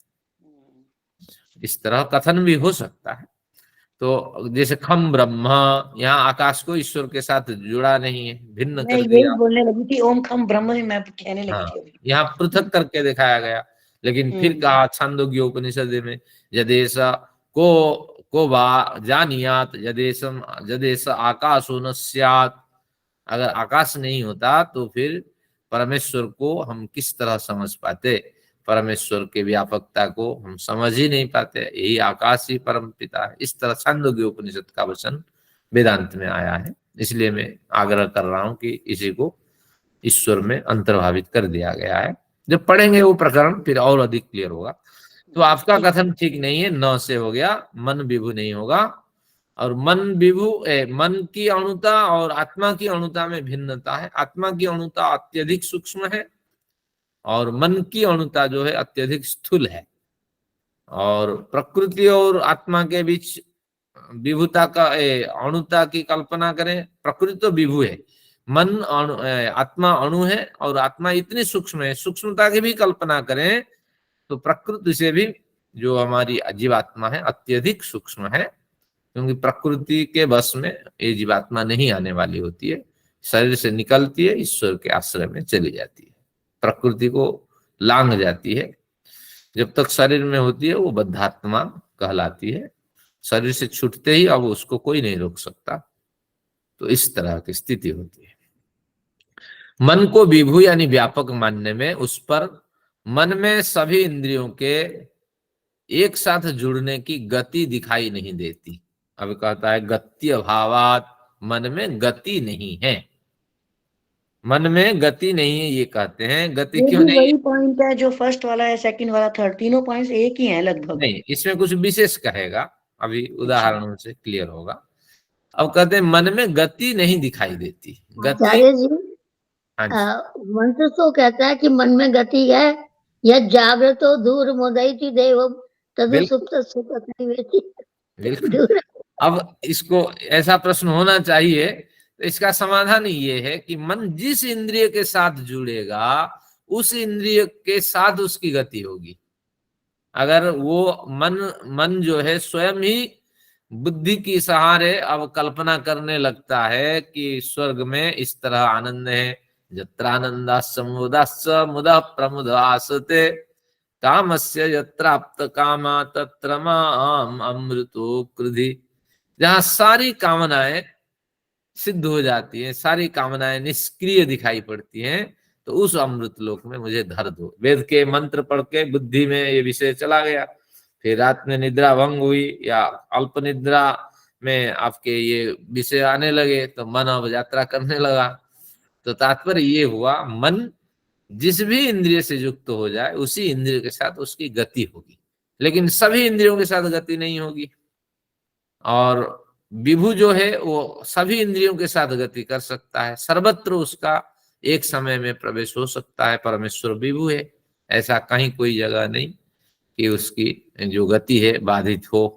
इस तरह कथन भी हो सकता है। तो जैसे खम ब्रह्म, यहाँ आकाश को ईश्वर के साथ जुड़ा नहीं है, भिन्न कर दिया। बोलने लगी थी ओम खम ब्रह्म में, मैं कहने लगी थी। यहाँ पृथक करके दिखाया गया, लेकिन फिर कहा छांदोग्य उपनिषद में यदेश को वा जानियात यदेश आकाशो न स्यात्। अगर आकाश नहीं होता तो फिर परमेश्वर को हम किस तरह समझ पाते? परमेश्वर के व्यापकता को हम समझ ही नहीं पाते। यही आकाश ही परम पिता है। इस तरह छांदोग्य उपनिषद का वचन वेदांत में आया है। इसलिए मैं आग्रह कर रहा हूं कि इसी को ईश्वर में अंतर्भावित कर दिया गया है। जब पढ़ेंगे वो प्रकरण फिर और अधिक क्लियर होगा। तो आपका कथन ठीक नहीं है, न से हो गया, मन विभु नहीं होगा। और मन विभु, मन की अणुता और आत्मा की अणुता में भिन्नता है। आत्मा की अणुता अत्यधिक सूक्ष्म है और मन की अणुता जो है अत्यधिक स्थूल है। और प्रकृति और आत्मा के बीच विभुता का, अणुता की कल्पना करें, प्रकृति तो विभु है, मन आत्मा अणु है, और आत्मा इतनी सूक्ष्म है, सूक्ष्मता की भी कल्पना करें तो प्रकृति से भी जो हमारी जीवात्मा है अत्यधिक सूक्ष्म है, क्योंकि प्रकृति के बस में ये जीवात्मा नहीं आने वाली होती है। शरीर से निकलती है, ईश्वर के आश्रय में चली जाती है, प्रकृति को लांघ जाती है। जब तक शरीर में होती है वो बद्धात्मा कहलाती है। शरीर से छूटते ही अब उसको कोई नहीं रोक सकता। तो इस तरह की स्थिति होती है। मन को विभु यानी व्यापक मानने में उस पर मन में सभी इंद्रियों के एक साथ जुड़ने की गति दिखाई नहीं देती। अब कहता है गति अभावात, मन में गति नहीं है, मन में गति नहीं है, ये कहते हैं। गति क्यों नहीं? वही पॉइंट है जो फर्स्ट वाला है, सेकंड वाला, थर्ड, तीनों पॉइंट्स एक ही हैं लगभग। नहीं, इसमें कुछ विशेष कहेगा, अभी उदाहरणों से क्लियर होगा। अब कहते हैं मन में गति नहीं दिखाई देती। गति, आचार्य जी, हाँ, मंत्र तो कहता है कि मन में गति है, यह जागृतो दूर मोदयति देव तदु सुप्त बिल्कुल। अब इसको ऐसा प्रश्न होना चाहिए, तो इसका समाधान ये है कि मन जिस इंद्रिय के साथ जुड़ेगा उस इंद्रिय के साथ उसकी गति होगी। अगर वो मन जो है स्वयं ही बुद्धि की सहारे अब कल्पना करने लगता है कि स्वर्ग में इस तरह आनंद है, यत्रानंदास्य मुदास्य मुदा प्रमुदासते कामस्य यत्राप्त कामा तत्र माम अमृतो कृधि, जहां सारी कामनाएं सिद्ध हो जाती हैं, सारी कामनाएं निष्क्रिय दिखाई पड़ती हैं, तो उस अमृत लोक में मुझे धर दो। वेद के मंत्र पढ़ के बुद्धि में ये विषय चला गया, फिर रात में निद्रा भंग हुई या अल्प निद्रा में आपके ये विषय आने लगे, तो मन अब यात्रा करने लगा। तो तात्पर्य ये हुआ, मन जिस भी इंद्रिय से युक्त हो जाए उसी इंद्रिय के साथ उसकी गति होगी, लेकिन सभी इंद्रियों के साथ गति नहीं होगी। और विभु जो है वो सभी इंद्रियों के साथ गति कर सकता है, सर्वत्र उसका एक समय में प्रवेश हो सकता है। परमेश्वर विभु है, ऐसा कहीं कोई जगह नहीं कि उसकी जो गति है बाधित हो।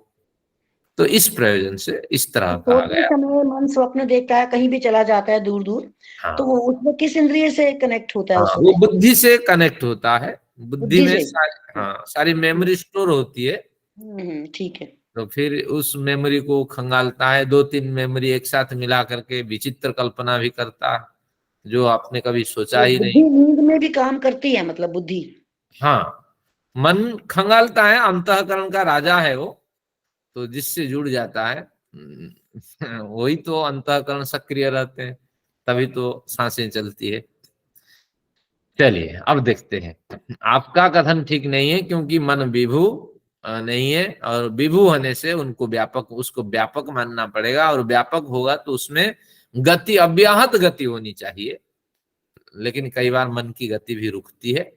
तो इस प्रयोजन से इस तरह कहा गया। समय मन स्वप्न देखता है, कहीं भी चला जाता है दूर दूर, हाँ, तो वो उसमें किस इंद्रिय से कनेक्ट होता है? हाँ, वो बुद्धि से कनेक्ट होता है। बुद्धि में सारी मेमोरी स्टोर होती है। ठीक है। तो फिर उस मेमोरी को खंगालता है, 2-3 मेमोरी एक साथ मिला करके विचित्र कल्पना भी करता है जो आपने कभी सोचा ही नहीं। नींद में भी काम करती है, मतलब बुद्धि। हाँ, मन खंगालता है, अंतःकरण का राजा है वो, तो जिससे जुड़ जाता है वही तो अंतःकरण सक्रिय रहते हैं, तभी तो सांसें चलती है। चलिए अब देखते हैं। आपका कथन ठीक नहीं है, क्योंकि मन विभु नहीं है, और विभु होने से उसको व्यापक मानना पड़ेगा, और व्यापक होगा तो उसमें गति, अव्याहत गति होनी चाहिए। लेकिन कई बार मन की गति भी रुकती है,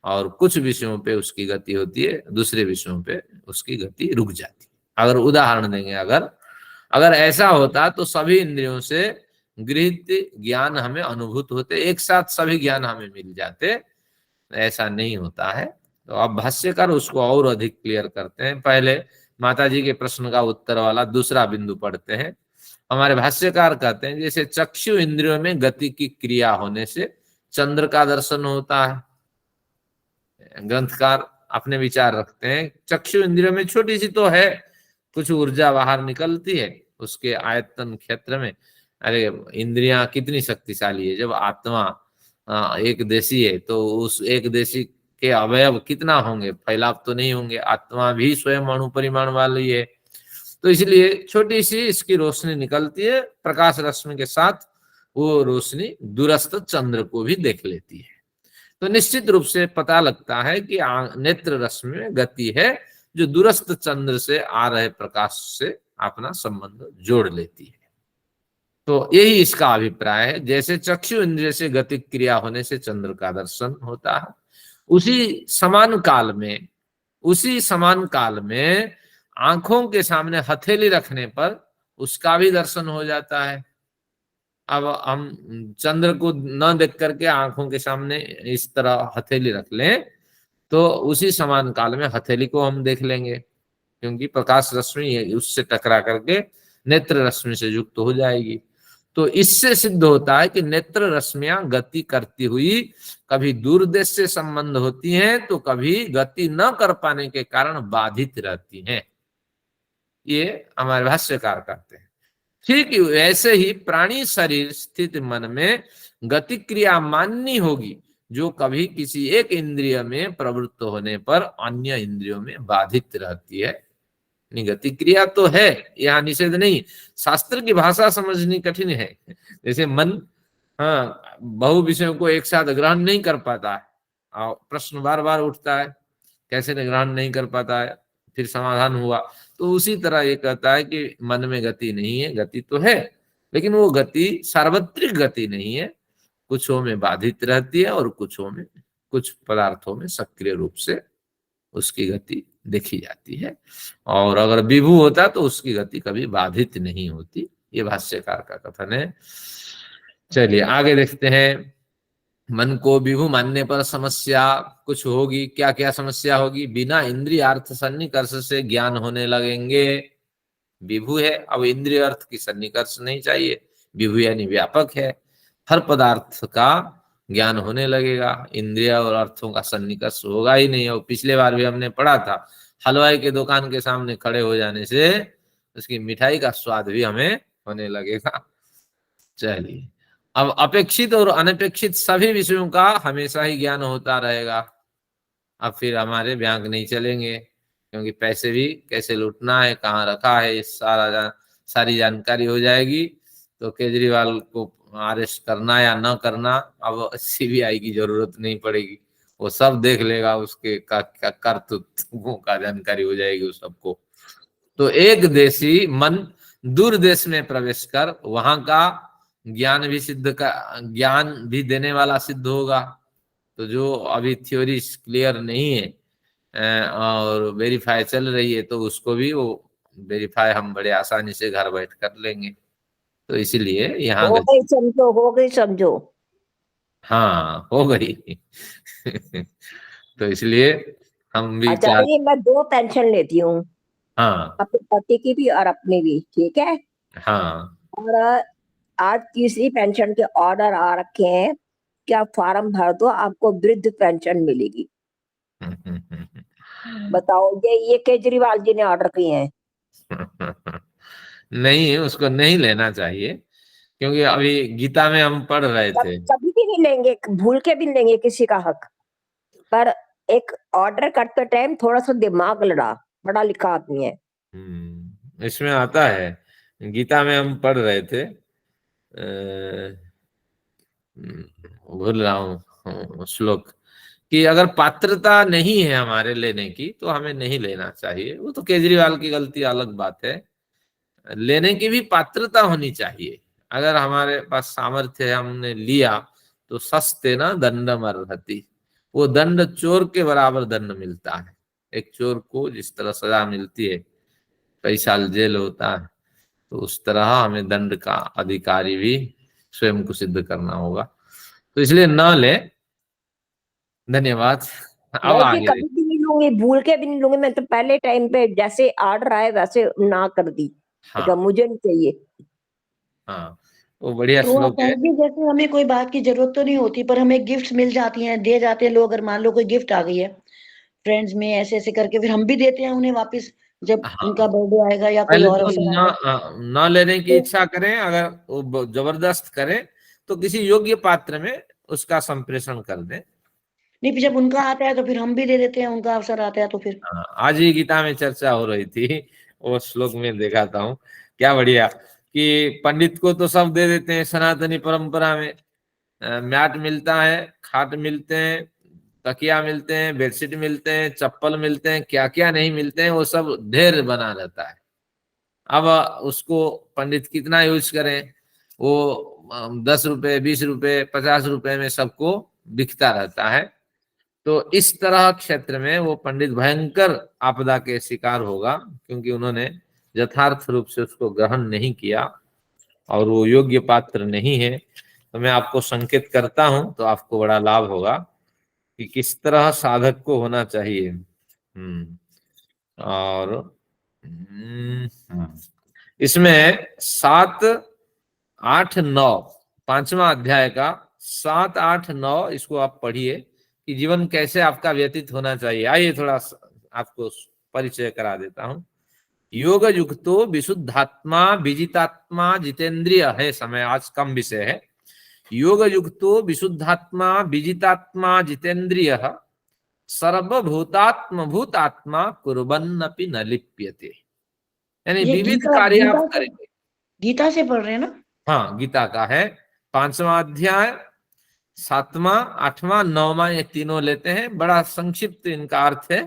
और कुछ विषयों पे उसकी गति होती है, दूसरे विषयों पे उसकी गति रुक जाती है। अगर उदाहरण देंगे, अगर ऐसा होता तो सभी इंद्रियों से गृहीत ज्ञान हमें अनुभूत होते, एक साथ सभी ज्ञान हमें मिल जाते, ऐसा नहीं होता है। तो अब भाष्यकार उसको और अधिक क्लियर करते हैं। पहले माताजी के प्रश्न का उत्तर वाला दूसरा बिंदु पढ़ते हैं। हमारे भाष्यकार कहते हैं, जैसे चक्षु इंद्रियों में गति की क्रिया होने से चंद्र का दर्शन होता है। ग्रंथकार अपने विचार रखते हैं, चक्षु इंद्रियों में छोटी सी तो है, कुछ ऊर्जा बाहर निकलती है उसके आयतन क्षेत्र में। अरे इंद्रियां कितनी शक्तिशाली है, जब आत्मा एक देशी है तो उस एक देशी के अवयव कितना होंगे, फैलाव तो नहीं होंगे। आत्मा भी स्वयं अणु परिमाण वाली है, तो इसलिए छोटी सी इसकी रोशनी निकलती है, प्रकाश रश्मि के साथ वो रोशनी दूरस्थ चंद्र को भी देख लेती है। तो निश्चित रूप से पता लगता है कि नेत्र रश्मि में गति है, जो दूरस्थ चंद्र से आ रहे प्रकाश से अपना संबंध जोड़ लेती है। तो यही इसका अभिप्राय है। जैसे चक्षु इंद्रिय से गति क्रिया होने से चंद्र का दर्शन होता है, उसी समान काल में आंखों के सामने हथेली रखने पर उसका भी दर्शन हो जाता है। अब हम चंद्र को न देख करके आंखों के सामने इस तरह हथेली रख लें तो उसी समान काल में हथेली को हम देख लेंगे, क्योंकि प्रकाश रश्मि उससे टकरा करके नेत्र रश्मि से युक्त हो जाएगी। तो इससे सिद्ध होता है कि नेत्र रश्मियां गति करती हुई कभी दूर देश से संबंध होती हैं, तो कभी गति न कर पाने के कारण बाधित रहती हैं। ये हमारे भाष्यकार कहते हैं। ठीक वैसे ही प्राणी शरीर स्थित मन में गति क्रिया माननी होगी, जो कभी किसी एक इंद्रिय में प्रवृत्त होने पर अन्य इंद्रियों में बाधित रहती है। गति क्रिया तो है, यहाँ निषेध नहीं, शास्त्र की भाषा समझनी कठिन है। जैसे मन हाँ, बहु विषयों को एक साथ ग्रहण नहीं कर पाता है और प्रश्न बार बार उठता है, कैसे ग्रहण नहीं कर पाता है, फिर समाधान हुआ। तो उसी तरह ये कहता है कि मन में गति नहीं है, गति तो है लेकिन वो गति सार्वत्रिक गति नहीं है, कुछों में बाधित रहती है और कुछों में, कुछ पदार्थों में सक्रिय रूप से उसकी गति देखी जाती है, और अगर विभू होता तो उसकी गति कभी बाधित नहीं होती। ये भाष्यकार का कथन है। चलिए आगे देखते हैं। मन को विभू मानने पर समस्या कुछ होगी। क्या क्या समस्या होगी? बिना इंद्रिय अर्थ सन्निकर्ष से ज्ञान होने लगेंगे। विभू है, अब इंद्रिय अर्थ की सन्निकर्ष नहीं चाहिए। विभू यानी व्यापक है, हर पदार्थ का ज्ञान होने लगेगा, इंद्रिय और अर्थों का सन्निकर्ष होगा ही नहीं। और पिछले बार भी हमने पढ़ा था, हलवाई के दुकान के सामने खड़े हो जाने से उसकी मिठाई का स्वाद भी हमें होने लगेगा। चलिए, अब अपेक्षित और अनपेक्षित सभी विषयों का हमेशा ही ज्ञान होता रहेगा। अब फिर हमारे बैंक नहीं चलेंगे, क्योंकि पैसे भी कैसे लूटना है, कहाँ रखा है, सारी जानकारी हो जाएगी। तो केजरीवाल को अरेस्ट करना या न करना अब सीबीआई की जरूरत नहीं पड़ेगी, वो सब देख लेगा, उसके करतूतों का जानकारी हो जाएगी उस सबको। तो एक देशी मन दूर देश में प्रवेश कर वहां का ज्ञान भी देने वाला सिद्ध होगा। तो जो अभी थ्योरी क्लियर नहीं है और वेरीफाई चल रही है, तो उसको भी वो वेरीफाई हम बड़े आसानी से घर बैठ कर लेंगे। तो इसीलिए यहाँ हो गई समझो। हाँ, हो गई। तो इसलिए हम भी आचार्य, मैं 2 पेंशन लेती हूँ, हाँ अपने पति की भी और अपनी भी, ठीक है। हाँ, और आज तीसरी पेंशन के ऑर्डर आ रखे हैं, क्या फॉर्म भर दो, आपको वृद्ध पेंशन मिलेगी। बताओ, ये केजरीवाल जी ने ऑर्डर किए हैं। नहीं, उसको नहीं लेना चाहिए, क्योंकि अभी गीता में हम पढ़ रहे थे। कभी भी नहीं लेंगे, भूल के भी नहीं लेंगे किसी का हक, पर एक ऑर्डर करते टाइम थोड़ा सा दिमाग लड़ा, पढ़ा लिखा आदमी है। इसमें आता है, गीता में हम पढ़ रहे थे, भूल रहा हूँ श्लोक, कि अगर पात्रता नहीं है हमारे लेने की तो हमें नहीं लेना चाहिए। वो तो केजरीवाल की गलती अलग बात है, लेने की भी पात्रता होनी चाहिए। अगर हमारे पास सामर्थ्य है, हमने लिया, तो सस्ते ना दंडम अर्हति, वो दंड चोर के बराबर दंड मिलता है। एक चोर को जिस तरह सजा मिलती है, कई साल जेल होता है, तो उस तरह हमें दंड का अधिकारी भी स्वयं को सिद्ध करना होगा। तो इसलिए न ले। धन्यवाद। अब आगे कभी भी नहीं लूंगी, भूल के भी नहीं लूंगी। मैं तो पहले टाइम पे जैसे ऑर्डर आए वैसे ना कर दी। हाँ, मुझे नहीं चाहिए। हाँ, वो बढ़िया तो श्लोक है। जैसे हमें कोई बात की जरूरत तो नहीं होती, पर हमें गिफ्ट्स मिल जाती हैं, दे जाते हैं लोग। अगर मान लो कोई गिफ्ट आ गई है फ्रेंड्स में, ऐसे ऐसे करके फिर हम भी देते हैं उन्हें वापस, जब हाँ, उनका बर्थडे आएगा या कोई पहले और तो अवसर आएगा। न लेने की इच्छा करें, अगर वो जबरदस्त करें तो किसी योग्य पात्र में उसका संप्रेषण कर दें। नहीं, जब उनका आता है तो फिर हम भी दे देते हैं, उनका अवसर आता है तो फिर। आज ही गीता में चर्चा हो रही थी, वो श्लोक में दिखाता हूँ, क्या बढ़िया, कि पंडित को तो सब दे देते हैं सनातनी परंपरा में। मैट मिलता है, खाट मिलते हैं, तकिया मिलते हैं, बेडशीट मिलते हैं, चप्पल मिलते हैं, क्या क्या नहीं मिलते हैं, वो सब ढेर बना रहता है। अब उसको पंडित कितना यूज करें, वो 10 रुपए, 20 रुपए, 50 रुपए में सबको बिकता रहता है। तो इस तरह क्षेत्र में वो पंडित भयंकर आपदा के शिकार होगा, क्योंकि उन्होंने यथार्थ रूप से उसको ग्रहण नहीं किया और वो योग्य पात्र नहीं है। तो मैं आपको संकेत करता हूं, तो आपको बड़ा लाभ होगा कि किस तरह साधक को होना चाहिए। और इसमें 7, 8, 9, 5वां अध्याय का 7, 8, 9 इसको आप पढ़िए कि जीवन कैसे आपका व्यतीत होना चाहिए। आइए थोड़ा आपको परिचय करा देता हूं। योग युक्तो विशुद्धात्मा विजितात्मा जितेंद्रिय है, समय आज कम विषय है। योग युक्तो विशुद्धात्मा विजितात्मा जितेंद्रिय सर्वभूतात्म भूतात्मा कुर्वन्नपि न लिप्यते, यानी विविध कार्य आप करेंगे। गीता से पढ़ रहे हैं ना? हाँ, गीता का है। 5वां अध्याय, 7वां, 8वां, 9वां, ये तीनों लेते हैं। बड़ा संक्षिप्त इनका अर्थ है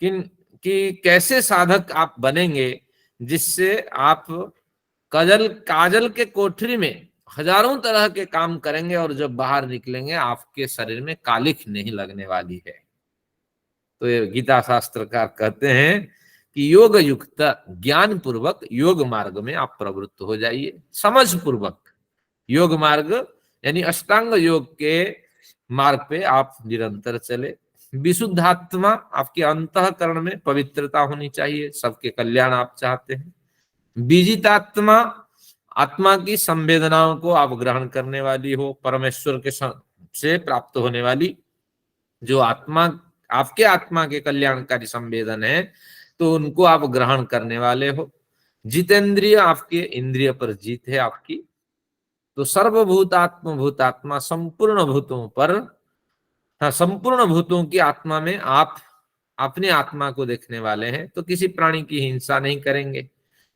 कि कैसे साधक आप बनेंगे जिससे आप काजल के कोठरी में हजारों तरह के काम करेंगे और जब बाहर निकलेंगे आपके शरीर में कालिख नहीं लगने वाली है। तो ये गीता शास्त्रकार कहते हैं कि योग युक्त ज्ञान पूर्वक योग मार्ग में आप प्रवृत्त हो जाइए। समझ पूर्वक योग मार्ग यानी अष्टांग योग के मार्ग पे आप निरंतर चले। विशुद्धात्मा, आपके अंतःकरण में पवित्रता होनी चाहिए, सबके कल्याण आप चाहते हैं। बीजितात्मा, आत्मा की संवेदनाओं को आप ग्रहण करने वाली हो, परमेश्वर के से प्राप्त होने वाली जो आत्मा, आपके आत्मा के कल्याणकारी संवेदन है, तो उनको आप ग्रहण करने वाले हो। जितेंद्रिय, आपके इंद्रिय पर जीत है आपकी। तो सर्वभूतात्म भूतात्मा, संपूर्ण भूतों पर, हाँ, संपूर्ण भूतों की आत्मा में आप अपने आत्मा को देखने वाले हैं। तो किसी प्राणी की हिंसा नहीं करेंगे।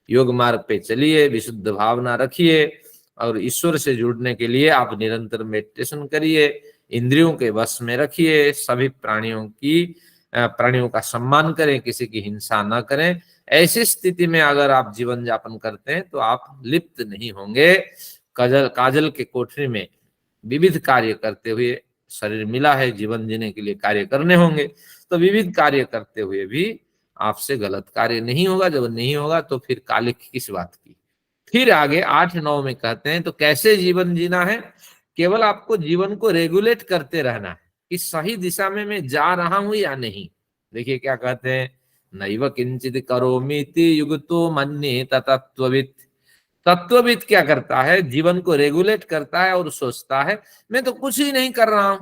योग मार्ग पे चलिए, विशुद्ध भावना रखिए और ईश्वर से जुड़ने के लिए आप निरंतर मेडिटेशन करिए। इंद्रियों के वश में रखिए, सभी प्राणियों का सम्मान करें, किसी की हिंसा न करें। ऐसी स्थिति में अगर आप जीवन यापन करते हैं तो आप लिप्त नहीं होंगे। काजल के कोठरी में विविध कार्य करते हुए शरीर मिला है, जीवन जीने के लिए कार्य करने होंगे, तो विविध कार्य करते हुए भी आपसे गलत कार्य नहीं होगा। जब नहीं होगा तो फिर कालिख किस बात की। फिर आगे 8-9 में कहते हैं तो कैसे जीवन जीना है। केवल आपको जीवन को रेगुलेट करते रहना है कि सही दिशा में मैं जा रहा हूं या नहीं। देखिए क्या कहते हैं, नैव किंचित करोमीति युगतो मन्ये तत्त्ववित्। तत्वविद क्या करता है, जीवन को रेगुलेट करता है और सोचता है मैं तो कुछ ही नहीं कर रहा हूं,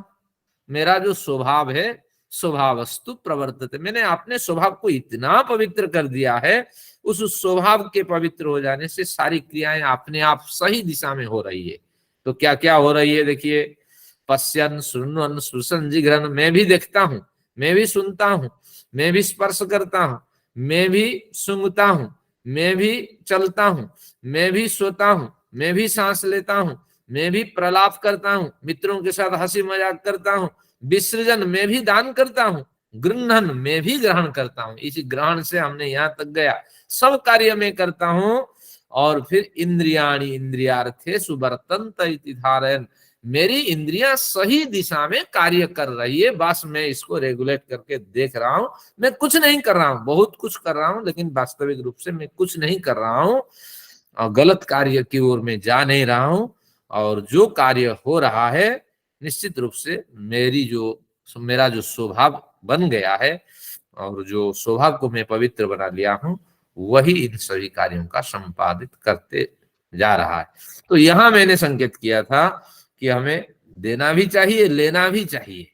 मेरा जो स्वभाव है स्वभावस्तु प्रवर्तते, मैंने अपने स्वभाव को इतना पवित्र कर दिया है, उस स्वभाव के पवित्र हो जाने से सारी क्रियाएं अपने आप सही दिशा में हो रही है। तो क्या क्या हो रही है देखिए, पश्यन सुनन सुसन जिघ्रन, मैं भी देखता हूं, मैं भी सुनता हूं, मैं भी स्पर्श करता हूं, मैं भी सूंघता हूं, मैं भी चलता हूं, मैं भी सोता हूं, मैं भी सांस लेता हूं, मैं भी प्रलाप करता हूं, मित्रों के साथ हंसी मजाक करता हूं, विसर्जन मैं भी दान करता हूं, गृहण मैं भी ग्रहण करता हूं। इसी ग्रहण से हमने यहां तक गया, सब कार्य में करता हूं। और फिर इंद्रियाणि इंद्रियार्थे सुवर्तन्त इति धारयन्, मेरी इंद्रियां सही दिशा में कार्य कर रही है, बस मैं इसको रेगुलेट करके देख रहा हूं। मैं कुछ नहीं कर रहा हूं, बहुत कुछ कर रहा हूं, लेकिन वास्तविक रूप से मैं कुछ नहीं कर रहा हूं और गलत कार्य की ओर मैं जा नहीं रहा हूं। और जो कार्य हो रहा है निश्चित रूप से मेरा जो स्वभाव बन गया है और जो स्वभाव को मैं पवित्र बना लिया हूं, वही इन सभी कार्यों का संपादित करते जा रहा है। तो यहां मैंने संकेत किया था कि हमें देना भी चाहिए, लेना भी चाहिए।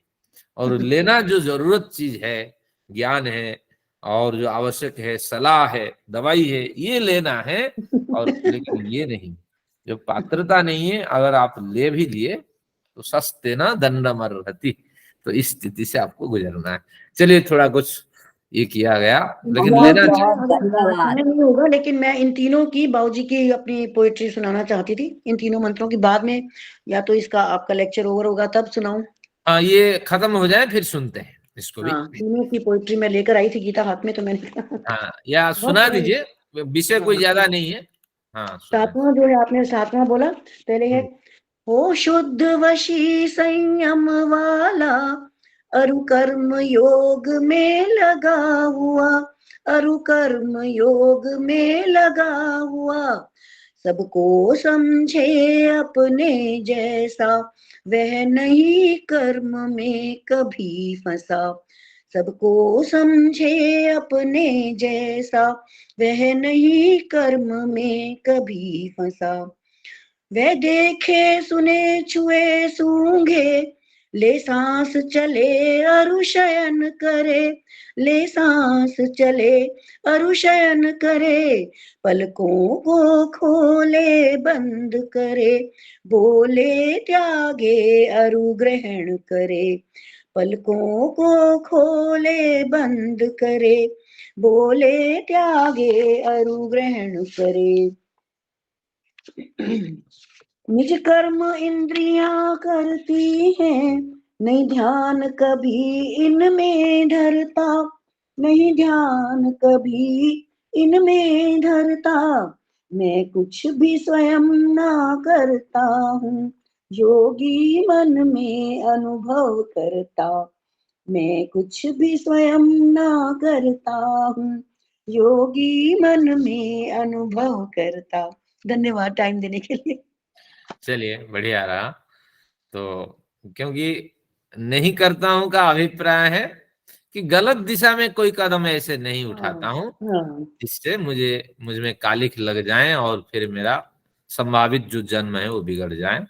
और लेना जो जरूरत चीज है, ज्ञान है, और जो आवश्यक है सलाह है, दवाई है, ये लेना है। और लेकिन ये नहीं, जो पात्रता नहीं है, अगर आप ले भी लिए तो सस्ते ना दंडमर्हति, तो इस स्थिति से आपको गुजरना है। चलिए थोड़ा कुछ ये किया गया, लेकिन बहुत लेना कुछ है, बहुत धन्यवाद। समय नहीं होगा, लेकिन मैं इन तीनों की बाबूजी की अपनी पोएट्री सुनाना चाहती थी, इन तीनों मंत्रों की। बाद में या तो इसका आपका लेक्चर ओवर होगा तब सुनाऊं। हाँ, ये खत्म हो जाए फिर सुनते हैं इसको भी। हाँ, तीनों की पोएट्री मैं लेकर आई थी गीता हाथ में, तो मैंने हाँ, या बहुत सुना सारे। दीजिए, विषय कोई हाँ, ज्यादा नहीं है। हाँ, सुना। सातवां जो है आपने सातवां बोला, पहले है हो शुद्ध वशी संयम वाला, अरु कर्म योग में लगा हुआ, अरु कर्म योग में लगा हुआ, सबको समझे अपने जैसा, वह नहीं कर्म में कभी फंसा। सबको समझे अपने जैसा, वह नहीं कर्म में कभी फंसा। वह देखे सुने छुए सूंघे, ले सांस चले अरुशयन करे, ले सांस चले अरुशयन करे, पलकों को खोले बंद करे, बोले त्यागे अरुग्रहण करे, पलकों को खोले बंद करे, बोले त्यागे अरुग्रहण करे। निज कर्म इंद्रियां करती हैं, नहीं ध्यान कभी इनमें धरता, नहीं ध्यान कभी इनमें धरता। मैं कुछ भी स्वयं ना करता हूँ, योगी मन में अनुभव करता। मैं कुछ भी स्वयं ना करता हूँ, योगी मन में अनुभव करता। धन्यवाद टाइम देने के लिए। चलिए बढ़िया रहा। तो क्योंकि नहीं करता हूं का अभिप्राय है कि गलत दिशा में कोई कदम ऐसे नहीं उठाता हूं हाँ, जिससे मुझ में कालिख लग जाए और फिर मेरा संभावित जो जन्म है वो बिगड़ जाए।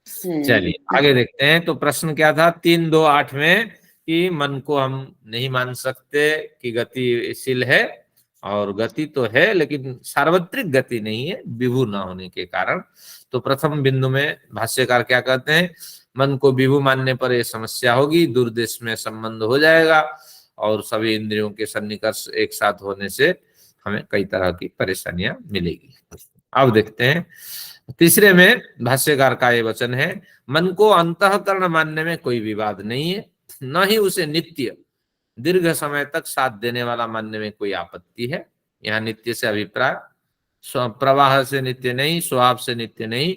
चलिए आगे देखते हैं। तो प्रश्न क्या था 3-2-8 में कि मन को हम नहीं मान सकते कि गतिशील है, और गति तो है लेकिन सार्वत्रिक गति नहीं है विभु ना होने के कारण। तो प्रथम बिंदु में भाष्यकार क्या कहते हैं, मन को विभु मानने पर यह समस्या होगी, दुर्देश में संबंध हो जाएगा और सभी इंद्रियों के सन्निकर्ष एक साथ होने से हमें कई तरह की परेशानियां मिलेगी। अब देखते हैं तीसरे में भाष्यकार का ये वचन है, मन को अंतःकरण मानने में कोई विवाद नहीं है, न ही उसे नित्य दीर्घ समय तक साथ देने वाला मानने में कोई आपत्ति है। यहाँ नित्य से अभिप्राय प्रवाह से नित्य नहीं, स्वभाव से नित्य नहीं,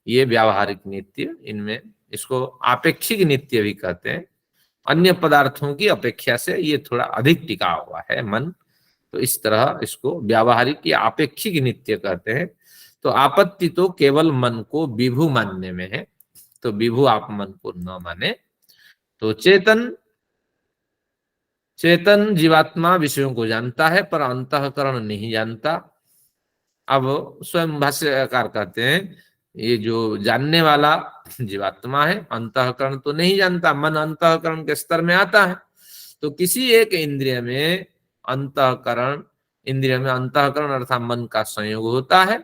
ये व्यावहारिक नित्य, इनमें इसको आपेक्षिक नित्य भी कहते हैं। अन्य पदार्थों की अपेक्षा से ये थोड़ा अधिक टिका हुआ है मन, तो इस तरह इसको व्यावहारिक या आपेक्षिक नित्य कहते हैं। तो आपत्ति तो केवल मन को विभु मानने में है, तो विभु आप मन को न माने। तो चेतन जीवात्मा विषयों को जानता है पर अंतःकरण नहीं जानता। अब स्वयं भाष्यकार कहते हैं ये जो जानने वाला जीवात्मा है अंतःकरण तो नहीं जानता, मन अंतःकरण के स्तर में आता है। तो किसी एक इंद्रिय में अंतःकरण अर्थात मन का संयोग होता है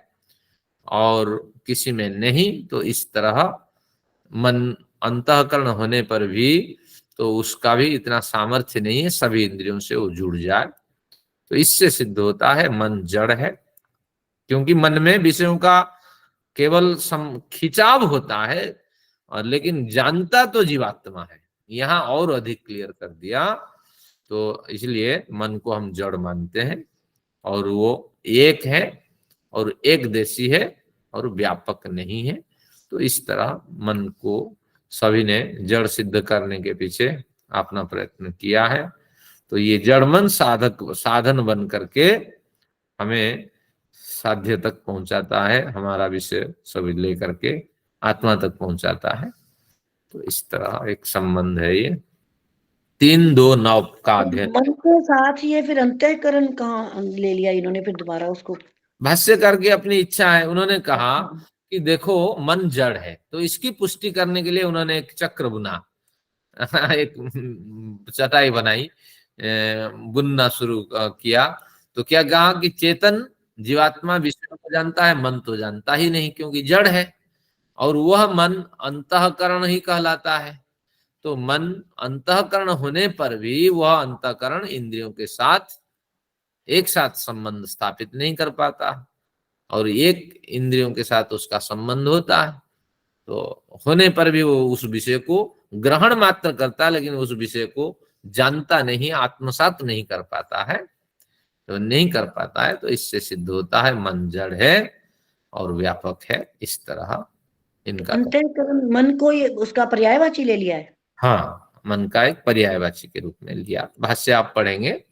और किसी में नहीं। तो इस तरह मन अंतःकरण होने पर भी तो उसका भी इतना सामर्थ्य नहीं है सभी इंद्रियों से वो जुड़ जाए। तो इससे सिद्ध होता है मन जड़ है, क्योंकि मन में विषयों का केवल खिंचाव होता है और लेकिन जानता तो जीवात्मा है। यहाँ और अधिक क्लियर कर दिया। तो इसलिए मन को हम जड़ मानते हैं और वो एक है और एक देशी है और व्यापक नहीं है। तो इस तरह मन को सभी ने जड़ सिद्ध करने के पीछे अपना प्रयत्न किया है। तो ये जड़ मन साधन बन करके हमें साध्य तक पहुंचाता है, हमारा विषय सभी लेकर के आत्मा तक पहुंचाता है। तो इस तरह एक संबंध है ये 3-2-9 का अध्ययन। मन के साथ ये फिर अंतःकरण कहाँ ले लिया इन्होंने फिर दोबारा उसको? भाष्यकार की अपनी इच्छा है, उन्होंने कहा कि देखो मन जड़ है, तो इसकी पुष्टि करने के लिए उन्होंने एक चक्र बुना एक चटाई बनाई, बुनना शुरू किया। तो क्या कहा कि चेतन जीवात्मा विषय को जानता है, मन तो जानता ही नहीं क्योंकि जड़ है, और वह मन अंतःकरण ही कहलाता है। तो मन अंतःकरण होने पर भी वह अंतःकरण इंद्रियों के साथ एक साथ संबंध स्थापित नहीं कर पाता, और एक इंद्रियों के साथ उसका संबंध होता है। तो होने पर भी वो उस विषय को ग्रहण मात्र करता, लेकिन उस विषय को जानता नहीं, आत्मसात नहीं कर पाता है। तो नहीं कर पाता है, तो इससे सिद्ध होता है मन जड़ है और व्यापक है। इस तरह इनका अंतःकरण मन को ये उसका पर्यायवाची ले लिया है। हाँ, मन का एक पर्यायवाची के रूप में लिया। भाष्य आप पढ़ेंगे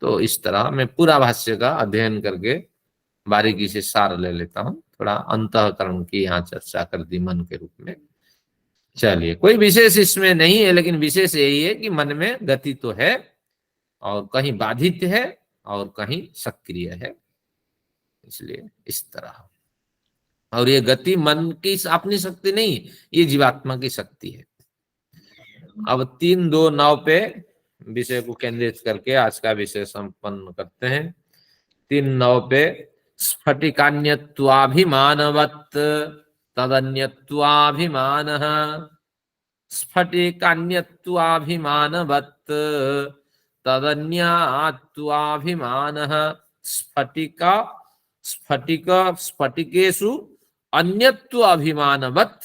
तो इस तरह मैं पूरा भाष्य का अध्ययन करके बारीकी से सार ले लेता हूँ। थोड़ा अंतःकरण की यहाँ चर्चा कर दी मन के रूप में। चलिए, कोई विशेष इसमें नहीं है, लेकिन विशेष यही है कि मन में गति तो है और कहीं बाधित है और कहीं सक्रिय है, इसलिए इस तरह। और ये गति मन की अपनी शक्ति नहीं, ये जीवात्मा की शक्ति है। अब 3-2-9 पे विषय को केंद्रित करके आज का विषय संपन्न करते हैं। 3-9 पे स्फटिकान्यत्वाभिमानवत् तदन्यत्वाभिमानः, स्फटिकान्यत्वाभिमानवत् तदन्यात्वाभिमानः, स्फटिकेषु अन्यत्व अभिमानवत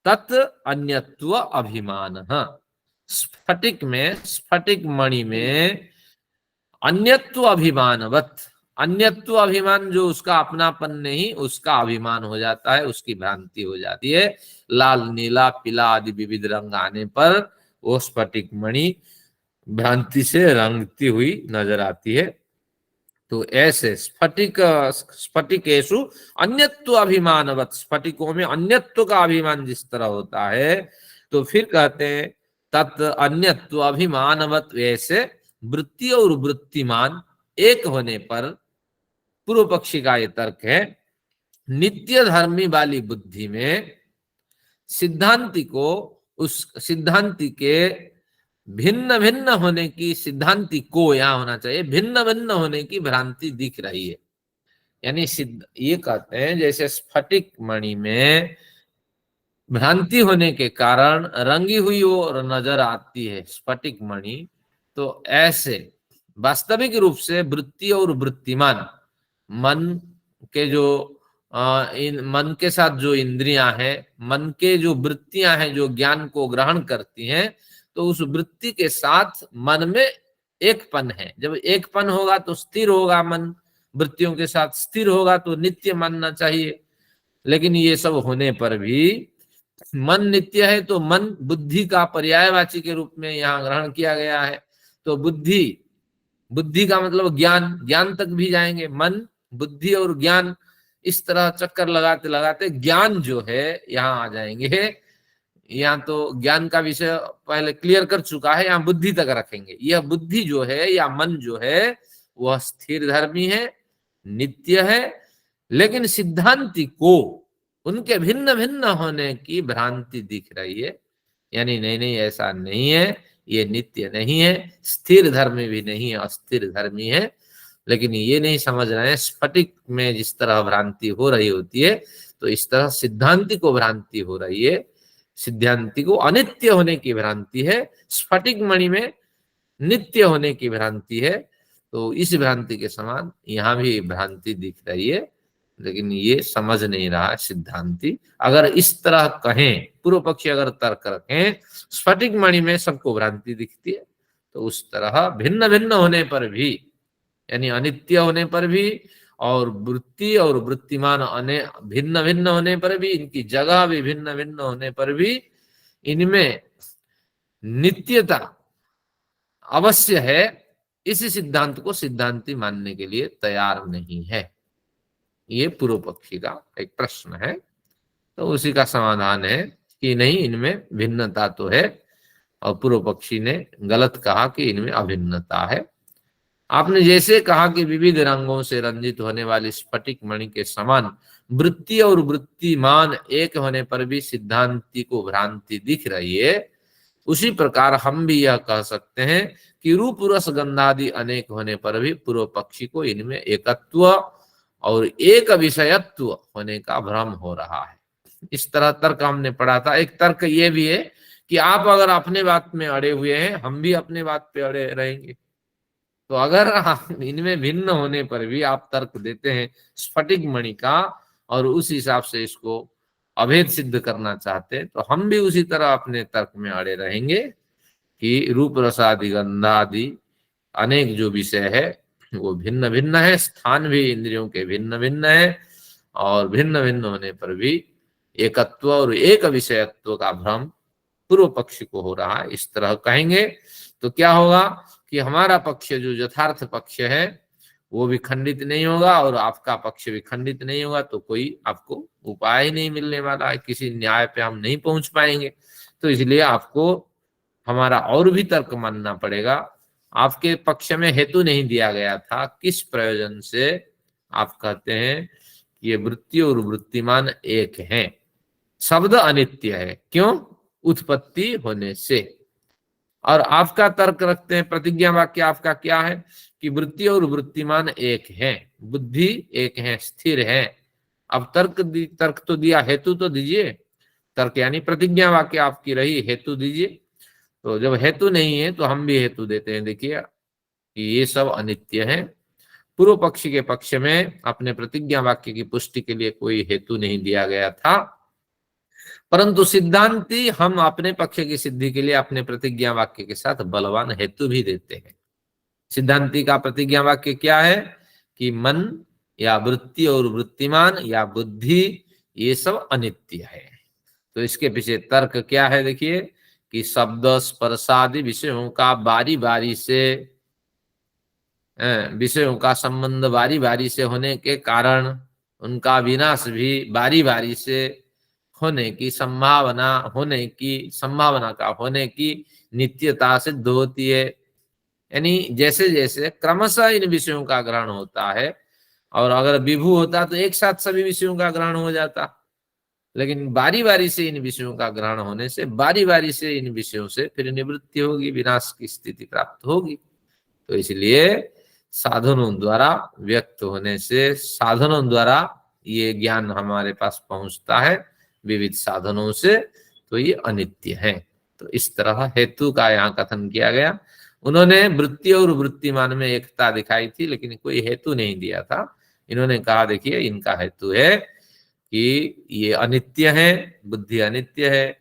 तत् अन्यत्व अभिमान। स्फटिक में, स्फटिक मणि में अन्यत्व अभिमानवत, अन्यत्व अभिमान जो उसका अपनापन नहीं, उसका अभिमान हो जाता है, उसकी भ्रांति हो जाती है। लाल, नीला, पीला आदि विविध रंग आने पर वो स्फटिक मणि भ्रांति से रंगती हुई नजर आती है। तो ऐसे स्फटिकेषु अन्यत्व अभिमानवत, स्फटिकों में अन्यत्व का अभिमान जिस तरह होता है, तो फिर कहते हैं तत् अन्यत्व अभिमानवत, वैसे वृत्ति और वृत्तिमान एक होने पर, पूर्व पक्षी का ये तर्क है, नित्य धर्मी वाली बुद्धि में सिद्धांति को, उस सिद्धांति के भिन्न भिन्न होने की, सिद्धांति को यहां होना चाहिए, भिन्न भिन्न होने की भ्रांति दिख रही है। यानी ये कहते हैं जैसे स्फटिक मणि में भ्रांति होने के कारण रंगी हुई वो नजर आती है स्फटिक मणि, तो ऐसे वास्तविक रूप से वृत्ति और वृत्तिमान, मन के जो इन मन के साथ जो इंद्रियां हैं, मन के जो वृत्तियां हैं जो ज्ञान को ग्रहण करती हैं, तो उस वृत्ति के साथ मन में एकपन है। जब एकपन होगा तो स्थिर होगा मन, वृत्तियों के साथ स्थिर होगा तो नित्य मानना चाहिए। लेकिन ये सब होने पर भी मन नित्य है, तो मन बुद्धि का पर्यायवाची के रूप में यहाँ ग्रहण किया गया है। तो बुद्धि, बुद्धि का मतलब ज्ञान, ज्ञान तक भी जाएंगे। मन, बुद्धि और ज्ञान, इस तरह चक्कर लगाते लगाते ज्ञान जो है यहाँ आ जाएंगे। यहाँ तो ज्ञान का विषय पहले क्लियर कर चुका है, यहाँ बुद्धि तक रखेंगे। यह बुद्धि जो है या मन जो है वह स्थिर धर्मी है, नित्य है, लेकिन सिद्धांति को उनके भिन्न भिन्न होने की भ्रांति दिख रही है। यानी नहीं नहीं ऐसा नहीं है, ये नित्य नहीं है, स्थिर धर्मी भी नहीं है, अस्थिर धर्मी है। लेकिन ये नहीं समझ रहे हैं स्फटिक में जिस तरह भ्रांति हो रही होती है, तो इस तरह सिद्धांति को भ्रांति हो रही है। सिद्धांति को अनित्य होने की भ्रांति है, स्फटिक मणि में नित्य होने की भ्रांति है। तो इस भ्रांति के समान यहाँ भी भ्रांति दिख रही है, लेकिन ये समझ नहीं रहा सिद्धांति। अगर इस तरह कहें, पूर्व पक्षी अगर तर्क रखें स्फटिक मणि में सबको भ्रांति दिखती है, तो उस तरह भिन्न भिन्न होने पर भी, यानी अनित्य होने पर भी और वृत्ति और वृत्तिमान भिन्न भिन्न होने पर भी, इनकी जगह भी भिन्न भिन्न होने पर भी इनमें नित्यता अवश्य है, इसी सिद्धांत को सिद्धांति मानने के लिए तैयार नहीं है। ये पूर्व पक्षी का एक प्रश्न है। तो उसी का समाधान है कि नहीं, इनमें भिन्नता तो है, और पूर्व पक्षी ने गलत कहा कि इनमें अभिन्नता है। आपने जैसे कहा कि विविध रंगों से रंजित होने वाली स्फटिक मणि के समान वृत्ति और वृत्तिमान एक होने पर भी सिद्धांति को भ्रांति दिख रही है, उसी प्रकार हम भी यह कह सकते हैं कि रूप रस गंधादि अनेक होने पर भी पूर्व पक्षी को इनमें एकत्व और एक विषयत्व होने का भ्रम हो रहा है। इस तरह तर्क हमने पढ़ा था। एक तर्क ये भी है कि आप अगर अपने बात में अड़े हुए हैं, हम भी अपने बात पे अड़े रहेंगे। तो अगर इनमें भिन्न होने पर भी आप तर्क देते हैं स्फटिक मणि का, और उस हिसाब से इसको अभेद सिद्ध करना चाहते हैं, तो हम भी उसी तरह अपने तर्क में अड़े रहेंगे कि रूप रसादि गंधादि अनेक जो विषय है वो भिन्न भिन्न है, स्थान भी इंद्रियों के भिन्न भिन्न है, और भिन्न भिन्न होने पर भी एकत्व और एक विषयत्व का भ्रम पूर्व पक्ष को हो रहा है। इस तरह कहेंगे तो क्या होगा कि हमारा पक्ष जो यथार्थ पक्ष है वो भी खंडित नहीं होगा, और आपका पक्ष भी खंडित नहीं होगा। तो कोई आपको उपाय ही नहीं मिलने वाला है, किसी न्याय पे हम नहीं पहुंच पाएंगे। तो इसलिए आपको हमारा और भी तर्क मानना पड़ेगा। आपके पक्ष में हेतु नहीं दिया गया था, किस प्रयोजन से आप कहते हैं कि ये वृत्ति और वृत्तिमान एक हैं। शब्द अनित्य है, क्यों? उत्पत्ति होने से। और आपका तर्क रखते हैं, प्रतिज्ञा वाक्य आपका क्या है कि वृत्ति और वृत्तिमान एक है, बुद्धि एक है, स्थिर है। अब तर्क तो दिया, हेतु तो दीजिए। तर्क यानी प्रतिज्ञा वाक्य आपकी रही, हेतु दीजिए। तो जब हेतु नहीं है तो हम भी हेतु देते हैं। देखिए कि ये सब अनित्य है, पूर्व पक्षी के पक्ष में अपने प्रतिज्ञा वाक्य की पुष्टि के लिए कोई हेतु नहीं दिया गया था, परंतु सिद्धांती हम अपने पक्ष की सिद्धि के लिए अपने प्रतिज्ञा वाक्य के साथ बलवान हेतु भी देते हैं। सिद्धांती का प्रतिज्ञा वाक्य क्या है कि मन या वृत्ति और वृत्तिमान या बुद्धि ये सब अनित्य है। तो इसके पीछे तर्क क्या है, देखिए कि शब्द स्पर्शादि विषयों का बारी बारी से विषयों का संबंध बारी बारी से होने के कारण उनका विनाश भी बारी बारी से होने की संभावना का होने की नित्यता सिद्ध होती है। यानी जैसे जैसे क्रमशः इन विषयों का ग्रहण होता है, और अगर विभू होता तो एक साथ सभी विषयों का ग्रहण हो जाता, लेकिन बारी बारी से इन विषयों का ग्रहण होने से बारी बारी से इन विषयों से फिर निवृत्ति होगी, विनाश की स्थिति प्राप्त होगी। तो इसलिए साधनों द्वारा व्यक्त होने से, साधनों द्वारा ये ज्ञान हमारे पास पहुंचता है विविध साधनों से, तो ये अनित्य है। तो इस तरह हेतु का यहाँ कथन किया गया। उन्होंने वृत्ति और वृत्तिमान में एकता दिखाई थी, लेकिन कोई हेतु नहीं दिया था। इन्होंने कहा देखिए इनका हेतु है कि ये अनित्य है, बुद्धि अनित्य है,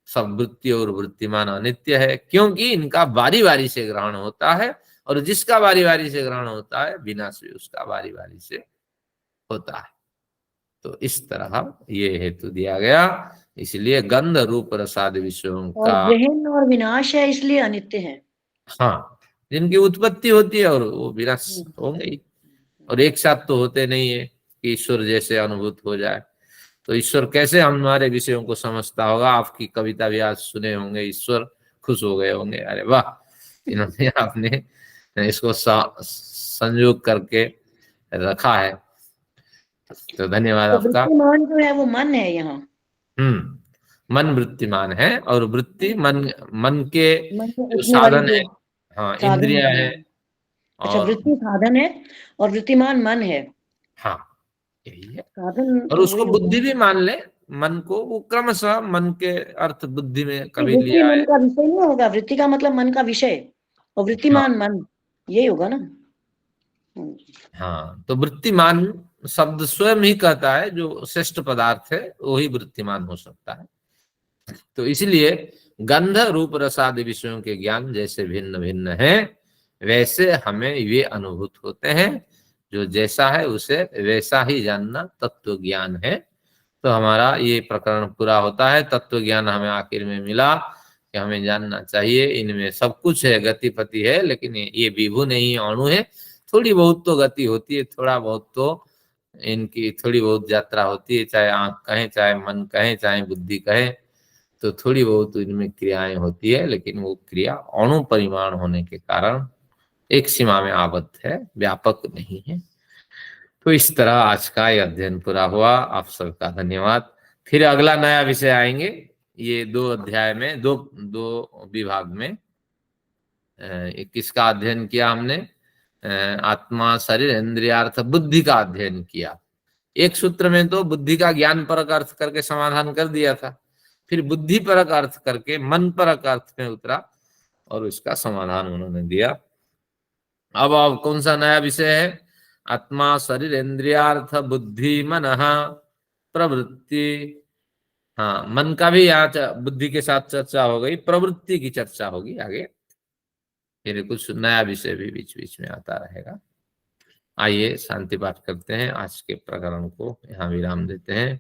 सब वृत्ति और वृत्तिमान अनित्य है, क्योंकि इनका बारी बारी से ग्रहण होता है, और जिसका बारी बारी से ग्रहण होता है विनाश भी उसका बारी बारी से होता है। तो इस तरह ये हेतु दिया गया। इसलिए गंध रूप रसादि विषयों का गहन और विनाश है, इसलिए अनित्य है। हाँ, जिनकी उत्पत्ति होती है और वो विनाश होंगे ही, और एक साथ तो होते नहीं है कि ईश्वर जैसे अनुभूत हो जाए। तो ईश्वर कैसे हमारे विषयों को समझता होगा? आपकी कविता भी आज सुने होंगे, ईश्वर खुश हो गए होंगे, अरे वाह इन्होंने आपने इसको संयोग करके रखा है, तो धन्यवाद आपका। वृत्तिमान जो है वो मन है यहाँ। मन वृत्तिमान है, और वृत्ति मन के जो साधन साधन है, हाँ इंद्रिया है। अच्छा, वृत्ति साधन है और वृत्तिमान मन है। हाँ यही है। साधन और उसको बुद्धि भी मान ले, मन को वो क्रमशः मन के अर्थ बुद्धि में कभी लिया है। मन का विषय नहीं होगा, वृत्ति का मतलब मन का विषय, और वृत्तिमान मन यही होगा ना। हाँ, तो वृत्तिमान शब्द स्वयं ही कहता है जो श्रेष्ठ पदार्थ है वही वृत्तिमान हो सकता है। तो इसलिए गंध रूप रसादि विषयों के ज्ञान जैसे भिन्न भिन्न है, वैसे हमें ये अनुभूत होते हैं। जो जैसा है उसे वैसा ही जानना तत्व ज्ञान है। तो हमारा ये प्रकरण पूरा होता है। तत्व ज्ञान हमें आखिर में मिला कि हमें जानना चाहिए इनमें सब कुछ है, गतिपति है, लेकिन ये विभू नहीं, अणु है। थोड़ी बहुत तो गति होती है, थोड़ा बहुत तो इनकी थोड़ी बहुत यात्रा होती है, चाहे आंख कहें, चाहे मन कहें, चाहे बुद्धि कहें, तो थोड़ी बहुत तो इनमें क्रियाएं होती है, लेकिन वो क्रिया अणु परिमाण होने के कारण एक सीमा में आबद्ध है, व्यापक नहीं है। तो इस तरह आज का ये अध्ययन पूरा हुआ। आप सबका धन्यवाद। फिर अगला नया विषय आएंगे, ये 2 अध्याय में, दो विभाग में। 21 का अध्ययन किया हमने, आत्मा शरीर इंद्रियार्थ बुद्धि का अध्ययन किया। एक सूत्र में तो बुद्धि का ज्ञान परक अर्थ करके समाधान कर दिया था, फिर बुद्धि परक अर्थ करके मन परक अर्थ में उतरा और इसका समाधान उन्होंने दिया। अब कौन सा नया विषय है? आत्मा शरीर इंद्रियार्थ बुद्धि मन प्रवृत्ति। हाँ, मन का भी यहाँ बुद्धि के साथ चर्चा हो गई, प्रवृत्ति की चर्चा होगी आगे। फिर कुछ नया विषय भी बीच बीच में आता रहेगा। आइए शांति पाठ करते हैं, आज के प्रकरण को यहाँ विराम देते हैं।